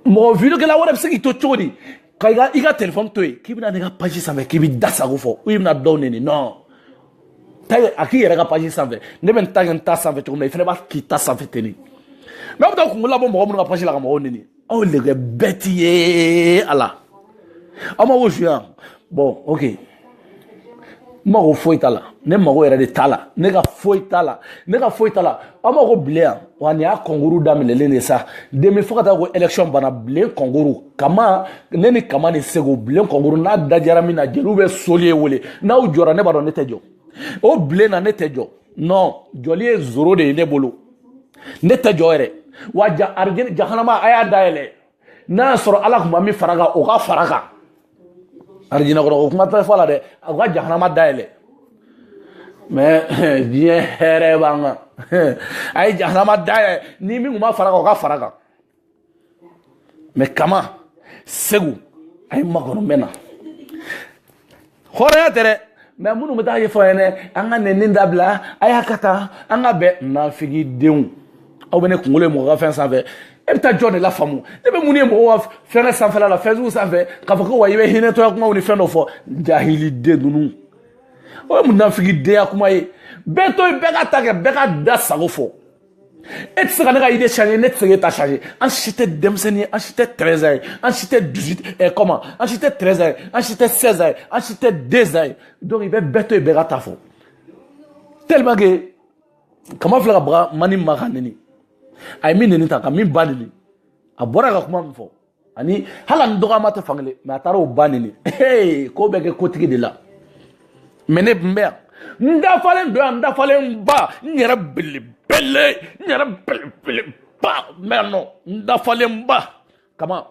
mo video ke la wora se ki to chodi kaiga iga téléphone toy kibina nega page sanfɛ kibi dasa ko fɔ ibina dɔw neni non tay aki yɛrɛ ka page sanfɛ ne bɛ n ta sanfɛ cogo min na i fɛnɛ b'a k'i ta sanfɛ teni mais aw bɛ taa kungo labɔ mɔgɔ minnu ka page la ka mɔgɔw neni aw le kɛ bɛti ye ala aw ma ko suya bon ok mago foyi t'a la ne mago yɛrɛ de t'a la ne ka foyi t'a la aw ma ko bilen yan wa nin y'a kɔnkuru daminɛlen de sa demi fo ka taa ko élection bana bilen kɔnkuru kama ne ni kama ni segu bilen kɔnkuru n'a dajara min na jeliw bɛ soli ye wele n'aw jɔra ne b'a dɔn ne tɛ jɔ o bilen na ne tɛ jɔ non jɔli ye zoro de ye ne bolo ne tɛ jɔ yɛrɛ wa arijini jahanama a y'a dayɛlɛ n'a y'a sɔrɔ ala tun ma min fara kan o ka fara kan arijina kɔrɔ o kuma tɛ fɔ la dɛ a ka jahanama dayɛlɛ mais diɲɛ hɛrɛ b'an kan a ye jahanama da ni min ma fara kan o ka fara kan mais kama segu a ye makɔnɔ mɛn na hɔrɔnya tɛ dɛ mais minnu bɛ taa ɲɛfɔ an ɲɛna an ka nɛni dabila a y'a ka taa an ka bɛn nafigidenw aw bɛ ne kunkolo ye mɔgɔ ka fɛn sanfɛ e bɛ taa jɔn de la faamu ne bɛ mun ye mɔgɔ ka fɛn sanfɛla la fɛn sugu sanfɛ k'a fɔ ko wa i bɛ hinɛtɔya kumaw ni fɛn dɔ fɔ jahiliden ninnu o ye munafigidenya kuma ye bɛɛ to yen bɛɛ ka ta kɛ bɛɛ ka da sago fɔ e tɛ se ka ne ka idée changer ne tɛ se k'e ta changer an si tɛ denmisɛnnin ye an si tɛ 13 ans ye an si tɛ 18 comment an si tɛ 13 ans ye an si tɛ 16 ans ye an si tɛ 2 ans ye donc i bɛ bɛɛ to yen bɛɛ ka ta fɔ tellement que kama filɛ ka baga mani ma ka neni a ye min neni ta ka min ba neni a bɔra ka kuma min fɔ ani hali ni dɔgɔma tɛ fankelen mais a taara o ba neni ko bɛ kɛ kotigi de la mais ne tun bɛ yan n dafalen don yan n dafalen ba n yɛrɛ belebele n yɛrɛ belebeleba n bɛ yan nɔ n dafalen ba kama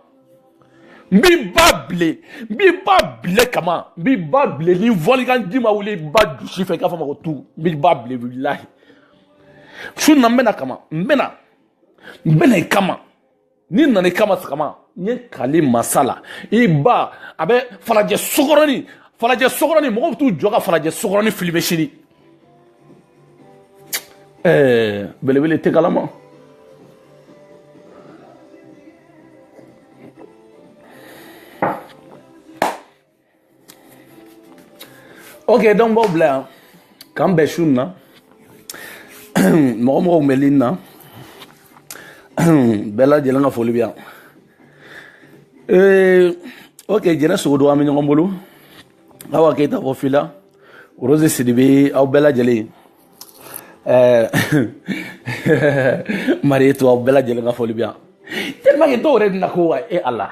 n b'i ba bile n b'i ba bile kama n b'i ba bile ni volikan ji ma wuli ba dusi fɛ i k'a fɔ ma ko tu n b'i ba bile wilahi su na n bɛna kama n bɛna i kama ni nana i kama kama n ye kali masa la i ba a bɛ falajɛ sokɔrɔni mɔgɔw bɛ t'u jɔ ka falajɛ sokɔrɔni filime sini belebele tɛ kalama ok donc b'aw bila yan k'an bɛn su na mɔgɔw bɛ lini na bɛɛ lajɛlen ka foli bɛ yan ok jɛnɛ sogodo an bɛ ɲɔgɔn bolo Awa Keita fɔ fila Rose Sidibe aw bɛɛ lajɛlen Marietou aw bɛɛ lajɛlen ka foli bɛ yan tellement que dɔw yɛrɛ bɛna ko wa e Ala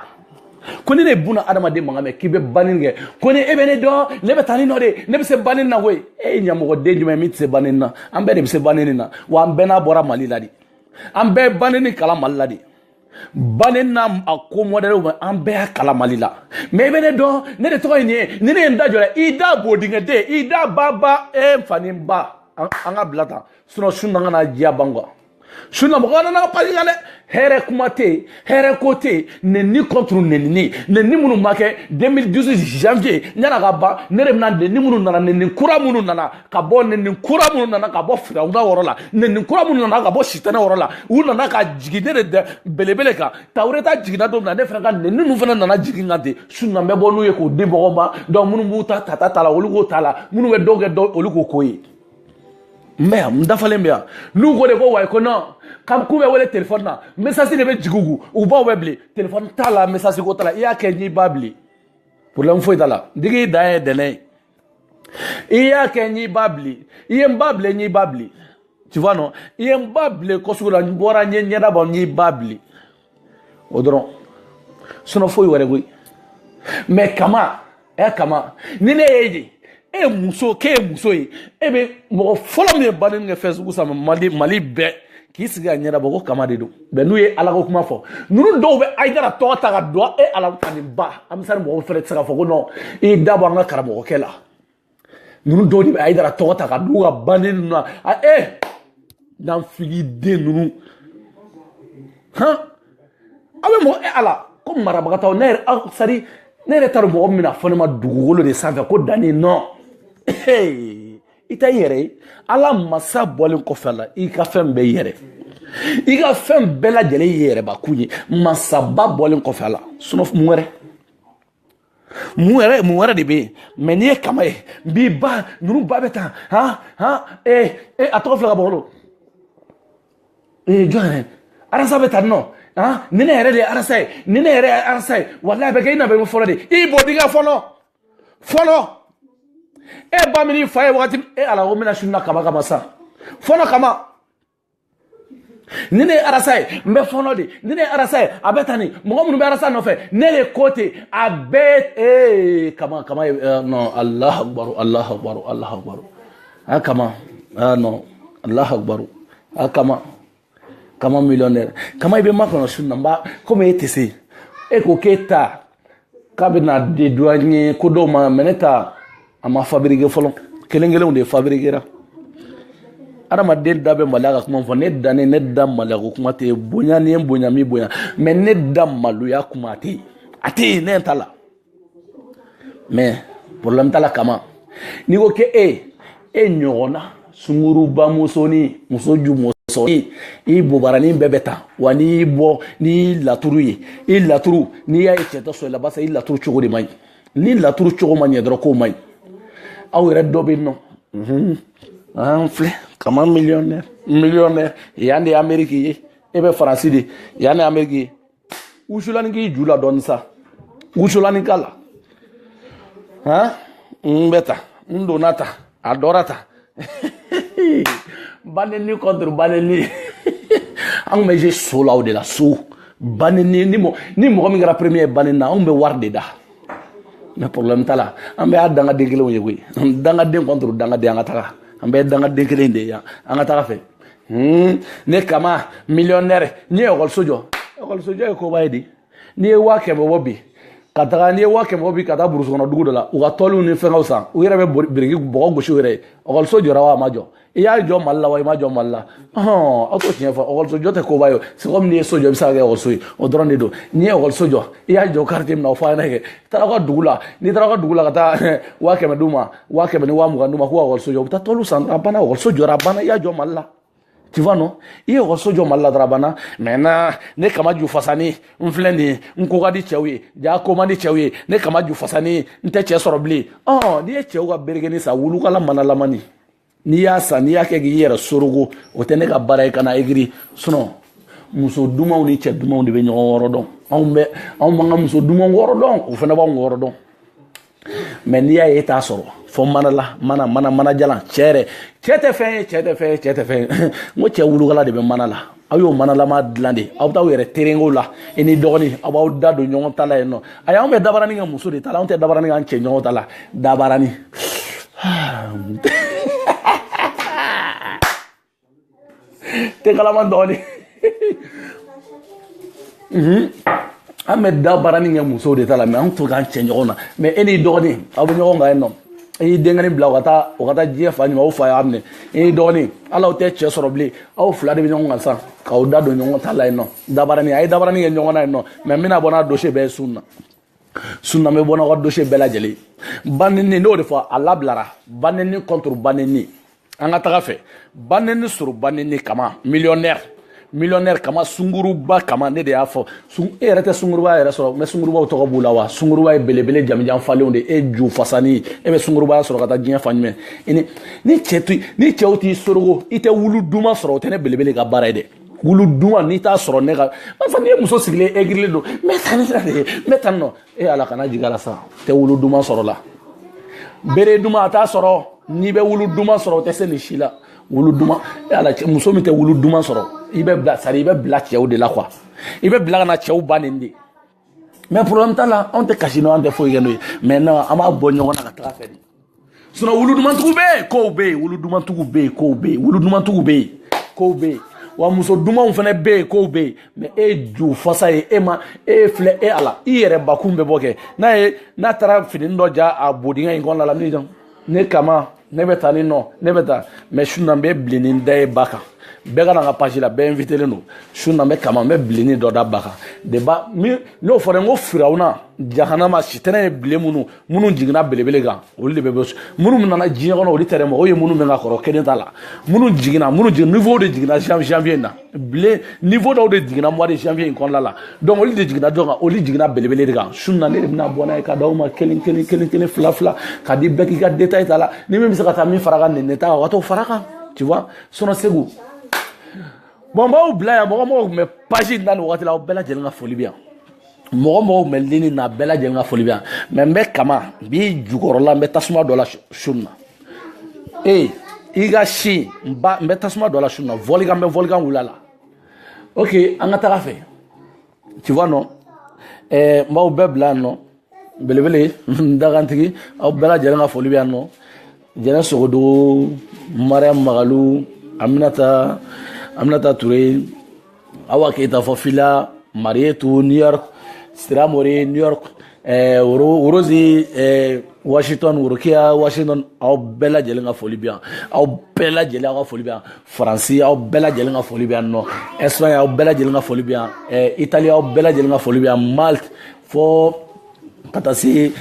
ko ni ne buna adamaden mankan mɛn k'i bɛ banni kɛ ko ni e bɛ ne dɔn ne bɛ taa ni nɔ de ne bɛ se banni na koyi e ye ɲɛmɔgɔden jumɛn min tɛ se banni na an bɛɛ de bɛ se banni na wa an bɛɛ n'a bɔra Mali la de an bɛɛ banni kalan Mali la de banni na a ko modèle ma an bɛɛ y'a kalan Mali la mais i bɛ ne dɔn ne de tɔgɔ ye nin ye ni ne ye n da jɔ i da bɔdingɛden i da baba e nfani ba an ka bila tan sinon su na ka na diya ban quoi su na mɔgɔ nana pasi kan dɛ hɛrɛ kuma tɛ yen hɛrɛ ko tɛ yen nɛni contre nɛnini nɛni minnu ma kɛ 2018 janvier ɲana ka ban ne de bɛna nɛni minnu nana nɛni kura minnu nana ka bɔ nɛni kura minnu nana ka bɔ firawuna yɔrɔ la nɛni kura minnu nana ka bɔ sitanɛ yɔrɔ la u nana ka jigin ne de belebele kan Taworeta jiginna don min na ne fana ka nɛni ninnu fana nana jigin kan ten su na n bɛ bɔ n'u ye k'o di mɔgɔw ma donc minnu b'u ta la olu k'o ta la minnu bɛ dɔw kɛ dɔw olu k'o ko ye n bɛ yan n dafalen bɛ yan n'u ko de ko wayi ko non k'u bɛ wele téléphone na message de bɛ jigin u baw bɛ bilen téléphone t'a la message ko t'a la i y'a kɛ n y'i ba bilen problème foyi t'a la digi dan ye dɛnɛ ye i y'a kɛ n y'i ba bilen i ye n ba bilen n y'i ba bilen tu vois non i ye n ba bilen kɔsugu la n bɔra n ye ɲɛda bɔ n y'i ba bilen o dɔrɔn sinon foyi wɛrɛ koyi mais kama kama ni ne ye ye e muso k'e ye muso ye e bɛ mɔgɔ fɔlɔ min ye banni kɛ fɛn sugu sama Mali bɛɛ k'i sigi ka ɲɛda bɔ ko kama de don mais n'u ye Ala ko kuma fɔ ninnu dɔw bɛ Aïdara tɔgɔ ta ka dɔn e Ala ka nin ba amisari mɔgɔw fɛnɛ tɛ se ka fɔ ko non i da bɔ an ka karamɔgɔkɛ la ninnu dɔw de bɛ Aïdara tɔgɔ ta ka d'u ka banni ninnu na nanfigiden ninnu aw bɛ mɔgɔ Ala ko marabagataw ne yɛrɛ t'a dɔn mɔgɔ min na fɔ ne ma dugukolo de sanfɛ ko danni non i tɛ i yɛrɛ ye Ala masa bɔlen kɔfɛ a la i ka fɛn bɛɛ yɛrɛ i ka fɛn bɛɛ lajɛlen y'i yɛrɛbakun ye masaba bɔlen kɔfɛ a la sinon mun wɛrɛ de bɛ yen mais n'i ye kama ye n b'i ba ninnu ba bɛ tan a tɔgɔ filɛ ka bɔ wolo jɔn yɛrɛ Arasa bɛ tan nɔ ni ne yɛrɛ de ye Arasa ye ni ne yɛrɛ ye Arasa ye walahi a bɛ kɛ i na bɛ fɔlɔ de i bɔ dingɛ fɔlɔ e ba min fa ye wagati Ala ko mina sunna kama sa fɔlɔ kama ni ne ye Arasa ye n bɛ fɔlɔ de ni ne ye Arasa ye a bɛ tan ni mɔgɔ minnu bɛ Arasa nɔfɛ ne de ko ten a bɛ kama ye non Allahu akbar a kama non Allahu akbar a kama millionnaire kama i bɛ makɔnɔ sunna comme e tɛ se e ko k'e ta k'a bɛ na dédouaner ko dɔw ma mais ne ta a ma fabriquer fɔlɔ kelen-kelenw de fabriquera adamaden da bɛ maloya ka kuma fɔ ne dannen ne da maloya ko kuma tɛ bonya ni bonya mi bonya mais ne da maloya kuma tɛ a tɛ ne ta la mais problème t'a la kama n'i ko ke e ɲɔgɔnna sunguruba musoni muso ju musoni i bobaranin bɛɛ bɛ ta wa n'i bɔ ni laturu ye i laturu n'i y'a ye cɛ tɛ sɔn i la basa i laturu cogo de man ɲi ni laturu cogo ma ɲɛ dɔrɔn k'o man ɲi aw yɛrɛ dɔ bɛ yen nɔ an filɛ kama millionnaire yan de ye Amérique ye e bɛ Faransi de yan de ye Amérique ye wusulani k'i ju la dɔɔni sa wusulani k'a la n bɛ ta n donna ta a dɔra ta baneni contre baneni anw bɛ je so la o de la so baneni ni mɔgɔ min kɛra premier baneni na anw bɛ wari de da mais problème t'a la an bɛ y'a dangaden kelenw ye koyi dangaden contre dangaden an ka taga an bɛ dangaden kelen de ye an ka taga fɛ ne kama millionnaire n'i ye ekɔliso jɔ ye koba ye de n'i ye 100 000 bɔ bi ka taga n'i ye 100 000 bɔ bi ka taa burusi kɔnɔ dugu dɔ la u ka tɔliw ni fɛngɛw san u yɛrɛ bɛ biriki bɔgɔ gosi u yɛrɛ ye ekɔliso jɔra wa a ma jɔ i y'a jɔ Mali la wa i ma jɔ Mali la aw t'o tiɲɛ fɔ ekɔliso jɔ tɛ koba ye c'est comme n'i ye so jɔ i bɛ se ka kɛ ekɔliso ye o dɔrɔn de don n'i ye ekɔliso jɔ i y'a jɔ quartier min na o fɔ a ɲɛna kɛ taara aw ka dugu la n'i taara aw ka dugu la ka taa 100 000 d'u ma 100 000 ni 20 d'u ma k'u ka ekɔliso jɔ u bɛ taa tɔliw san a banna ekɔliso jɔra a banna i y'a jɔ Mali la tu vois non i ye ekɔliso jɔ Mali la dɔrɔn a banna maintenant ne kama ju fasani n filɛ nin ye n ko ka di cɛw ye ja ko man di cɛw ye ne kama ju fasani n tɛ cɛ sɔrɔ bilen n'i ye cɛw ka berekeni san wulukala manalamani n'i y'a san n'i y'a kɛ k'i yɛrɛ sorogo o tɛ ne ka baara ye ka na egiri sinon muso dumanw ni cɛ dumanw de bɛ ɲɔgɔn wɔrɔ dɔn anw b'an ka muso dumanw wɔrɔ dɔn o fana b'anw wɔrɔ dɔn mais n'i y'a ye e t'a sɔrɔ fɔ mana jalan cɛ tɛ fɛn ye n ko cɛ wulukala de bɛ mana la aw y'o manalama dilan de aw bɛ taa aw yɛrɛ terengow la i ni dɔgɔnin aw b'aw da don ɲɔgɔn ta la yen nɔ ayi anw bɛ dabaranin kɛ muso de ta la anw tɛ dabaranin k'an cɛ ɲɔgɔn ta la dabaranin tɛ kalama dɔɔnin an bɛ dabaranin kɛ musow de ta la mais anw to k'an cɛ ɲɔgɔn na mais e n'i dɔgɔnin aw bɛ ɲɔgɔn kan yen nɔ e y'i denkɛnin bila o ka taa diɲɛ fa ɲuman o fa y'a minɛ e n'i dɔgɔnin hali aw tɛ cɛ sɔrɔ bilen aw fila de bɛ ɲɔgɔn kan sisan k'aw da don ɲɔgɔn ta la yen nɔ dabaranin a ye dabaranin kɛ ɲɔgɔn na yen nɔ mais n bɛna bɔ n'a dossier bɛɛ ye sunna bɛ bɔ n'aw ka dossier bɛɛ lajɛlen baneni n'o de fɔ a labilara baneni contre baneni an ka taga fɛ baneni sɔrɔ baneni kama millionnaire kama sunguruba kama ne de y'a fɔ e yɛrɛ tɛ sunguruba yɛrɛ sɔrɔ mais sungurubaw tɔgɔ b'u la wa sunguruba ye belebele jamijan falenw de e ju fasani e bɛ sunguruba sɔrɔ ka taa diɲɛ fa ɲuman ni cɛw t'i sorogo i tɛ wulu duman sɔrɔ o tɛ ne belebele ka baara ye dɛ wulu duman n'i t'a sɔrɔ ne ka barisa n'i ye muso sigilen egirilen don n bɛ tan nɔ e ala kana jigin a la sa tɛ wulu duman sɔrɔ la bere duman a t'a sɔrɔ n'i bɛ wulu duman sɔrɔ o tɛ se nin si la wulu duman ala muso min tɛ wulu duman sɔrɔ i bɛ bila cɛw de la quoi i bɛ bila ka na cɛw bannen de mais problème t'a la anw tɛ kasi n'o an tɛ foyi kɛ n'o ye mais non an b'a bɔ ɲɔgɔn na ka taga fɛ de sinon wulu dumantigiw bɛ yen kow bɛ yen wulu dumantigiw bɛ yen kow bɛ yen wulu dumantigiw bɛ yen kow bɛ yen wa muso dumanw fana bɛ yen kow bɛ yen mais e ju fasa ye e filɛ e ala i yɛrɛ bakun bɛ bɔ kɛ n'a taara fini dɔ ja a bodingɛ in kɔnɔna la min jɔ ne kama ne bɛ taa ni nɔ ne bɛ taa mais su na n bɛ bilenni da ye ba kan bɛɛ ka na n ka page la bɛɛ invitelen don su na n bɛ kama n bɛ bilenni dɔ da ba kan n'o fɔra n ko firawuna jahanama sitɛnɛ ye bilen minnu jiginna belebele kan olu de bɛ bɔ minnu nana diɲɛ kɔnɔ olu tɛ dɛ mɔgɔw ye minnu bɛ ka kɔrɔ kelen t'a la minnu jiginna niveau de jiginna janvier in na bilen niveau dɔw de jiginna mois de janvier in kɔnɔna la donc olu de jiginna dɔ kan olu jiginna belebele de kan su na ne de bɛna bɔ n'a ye ka d'aw ma kelen fila ka di bɛɛ k'i ka détail ta la ni min bɛ se ka taa min fara kan nin ta o ka t'o fara kan tu vois sinon Segu bon b'aw bila yan mɔgɔ tun bɛ page in na nin wagati la aw bɛɛ lajɛlen ka foli bɛ yan mɔgɔ tun bɛ lini na bɛɛ lajɛlen ka foli bɛ yan mais n bɛ kama n b'i jukɔrɔla n bɛ tasuma dɔ la su na i ka si n bɛ tasuma dɔ la su na volikan n bɛ volikan wula la ok an ka taga fɛ tu vois non n b'aw bɛɛ bila yan nɔ belebele dagantigi aw bɛɛ lajɛlen ka foli bɛ yan nɔ Jɛnɛ Sogodogo Mariam Magalu Aminata Touré Awa Keita Fofila Marietou New York Sira Mori New York Rosie Washington worokiya Washington aw bɛɛ lajɛlen ka foli bɛ yan aw bɛɛ lajɛlen aw ka foli bɛ yan Faransi aw bɛɛ lajɛlen ka foli bɛ yan nɔ Espagne aw bɛɛ lajɛlen ka foli bɛ yan Italie aw bɛɛ lajɛlen ka foli bɛ yan Malte fo ka taa se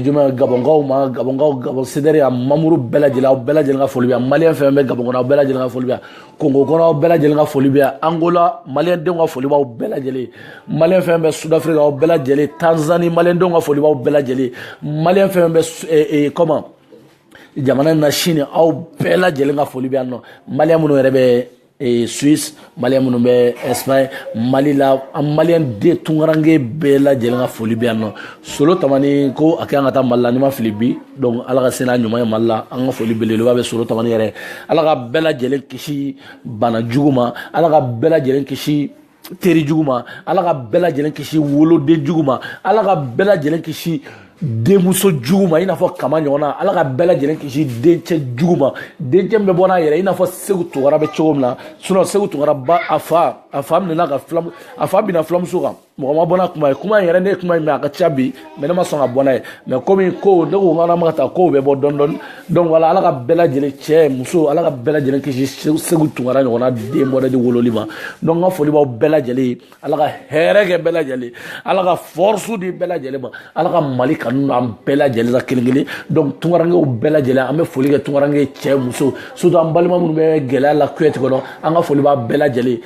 juma Gabonkaw ma Gabon CDR a mamuru bɛɛ lajɛlen aw bɛɛ lajɛlen ka foli bɛ yan Malien fɛn bɛ Gabon kɔnɔ aw bɛɛ lajɛlen ka foli bɛ yan Congo kɔnɔ aw bɛɛ lajɛlen ka foli bɛ yan Angola Malien denw ka foli b'aw bɛɛ lajɛlen Malien fɛn bɛ Sud-Afrique aw bɛɛ lajɛlen Tanzanie Malien denw ka foli b'aw bɛɛ lajɛlen Malien fɛn bɛ comment jamana na Chine aw bɛɛ lajɛlen ka foli bɛ yan nɔ Malien minnu yɛrɛ bɛ Suisse Malien minnu bɛ Espagne Mali la an Malien de tungarange bɛɛ lajɛlen ka foli bɛ yan nɔ Solo Tamani ko a k'an ka taa Mali la ni ma fili bi donc ala ka sena ɲuman ye Mali la an ka foli belebeleba bɛ Solo Tamani yɛrɛ ala ka bɛɛ lajɛlen kisi bana jugu ma ala ka bɛɛ lajɛlen kisi teri jugu ma ala ka bɛɛ lajɛlen kisi woloden jugu ma ala ka bɛɛ lajɛlen kisi denmuso jugu ma i n'a fɔ kama ɲɔgɔn na ala ka bɛɛ lajɛlen kisi dencɛ jugu ma dencɛ min bɛ bɔ n'a yɛrɛ i n'a fɔ Segu Tunkara bɛ cogo min na sinon Segu Tunkara ba a fa minɛna ka filamu a fa bina filamuso kan mɔgɔ ma bɔ n'a kuma ye kuma in yɛrɛ ne ye kuma in mɛn a ka ca bi mais ne ma sɔn ka bɔ n'a ye mais komi ko ne ko k'an ma ka taa kow bɛ bɔ dɔɔni dɔɔni donc voilà ala ka bɛɛ lajɛlen cɛ muso ala ka bɛɛ lajɛlen kisi Segu Tunkara ɲɔgɔnna den bɔra de wololi ma donc n ka foli b'aw bɛɛ lajɛlen ala ka hɛrɛ kɛ bɛɛ lajɛlen ala ka force di bɛɛ lajɛlen ma ala ka Mali kanu an bɛɛ lajɛlen la kelen kelen donc tungarankew bɛɛ lajɛlen an bɛ foli kɛ tungaranke cɛ muso surtout an balima minnu bɛ gɛlɛya la Kuwait kɔnɔ an ka foli b'a bɛɛ lajɛlen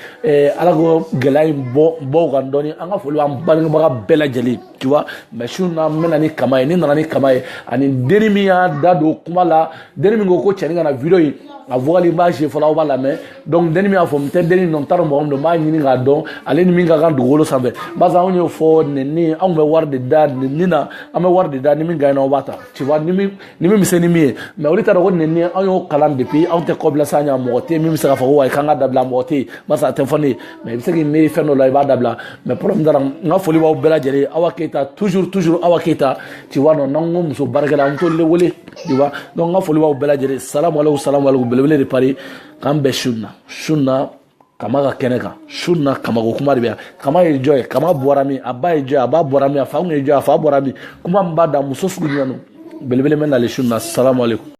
ala ko gɛlɛya in bɔ kan dɔɔni an ka foli b'an bangebaga bɛɛ lajɛlen tu vois mais su na n bɛna ni kama ye ni nana ni kama ye ani deni min y'a da don kuma la deni min ko cɛnin ka na video in a vocal b'a je fɔlɔ aw b'a lamɛn donc deni min y'a fɔ n tɛ deni dɔn n t'a dɔn mɔgɔ min don n b'a ɲini k'a dɔn ale ni min ka kan dugukolo sanfɛ barisa anw y'o fɔ nɛni anw bɛ wari de da nɛni na an bɛ wari de da ni min gagnera aw b'a ta tu vois ni min bɛ se ni min ye mais olu t'a dɔn ko nɛni anw y'o kalan depuis anw tɛ kɔbila sa ɲɛ mɔgɔ tɛ min bɛ se k'a fɔ ko wa i kan ka dabila mɔgɔ tɛ yen barisa a tɛ fɔ ne ye mais i bɛ se k'i miiri fɛn dɔ la i b'a dabila mais problème t'a la n ka foli b'aw bɛɛ lajɛlen Awa Keita toujours Awa Keita tu vois non n'an ko muso baarakɛla an t'olu de wele tu vois donc n ka foli b'aw bɛɛ lajɛlen salamu aleykum belebele de Paris k'an bɛn sun na kama ka kɛnɛ kan sun na kama ko kuma de bɛ yan kama ye jɔn ye kama bɔra min a ba ye jɔn ye a ba bɔra min a fa kun ye jɔn ye a fa bɔra min kuma min b'a da muso sugu jumɛn don belebele bɛ nalen sun na salamu aleykum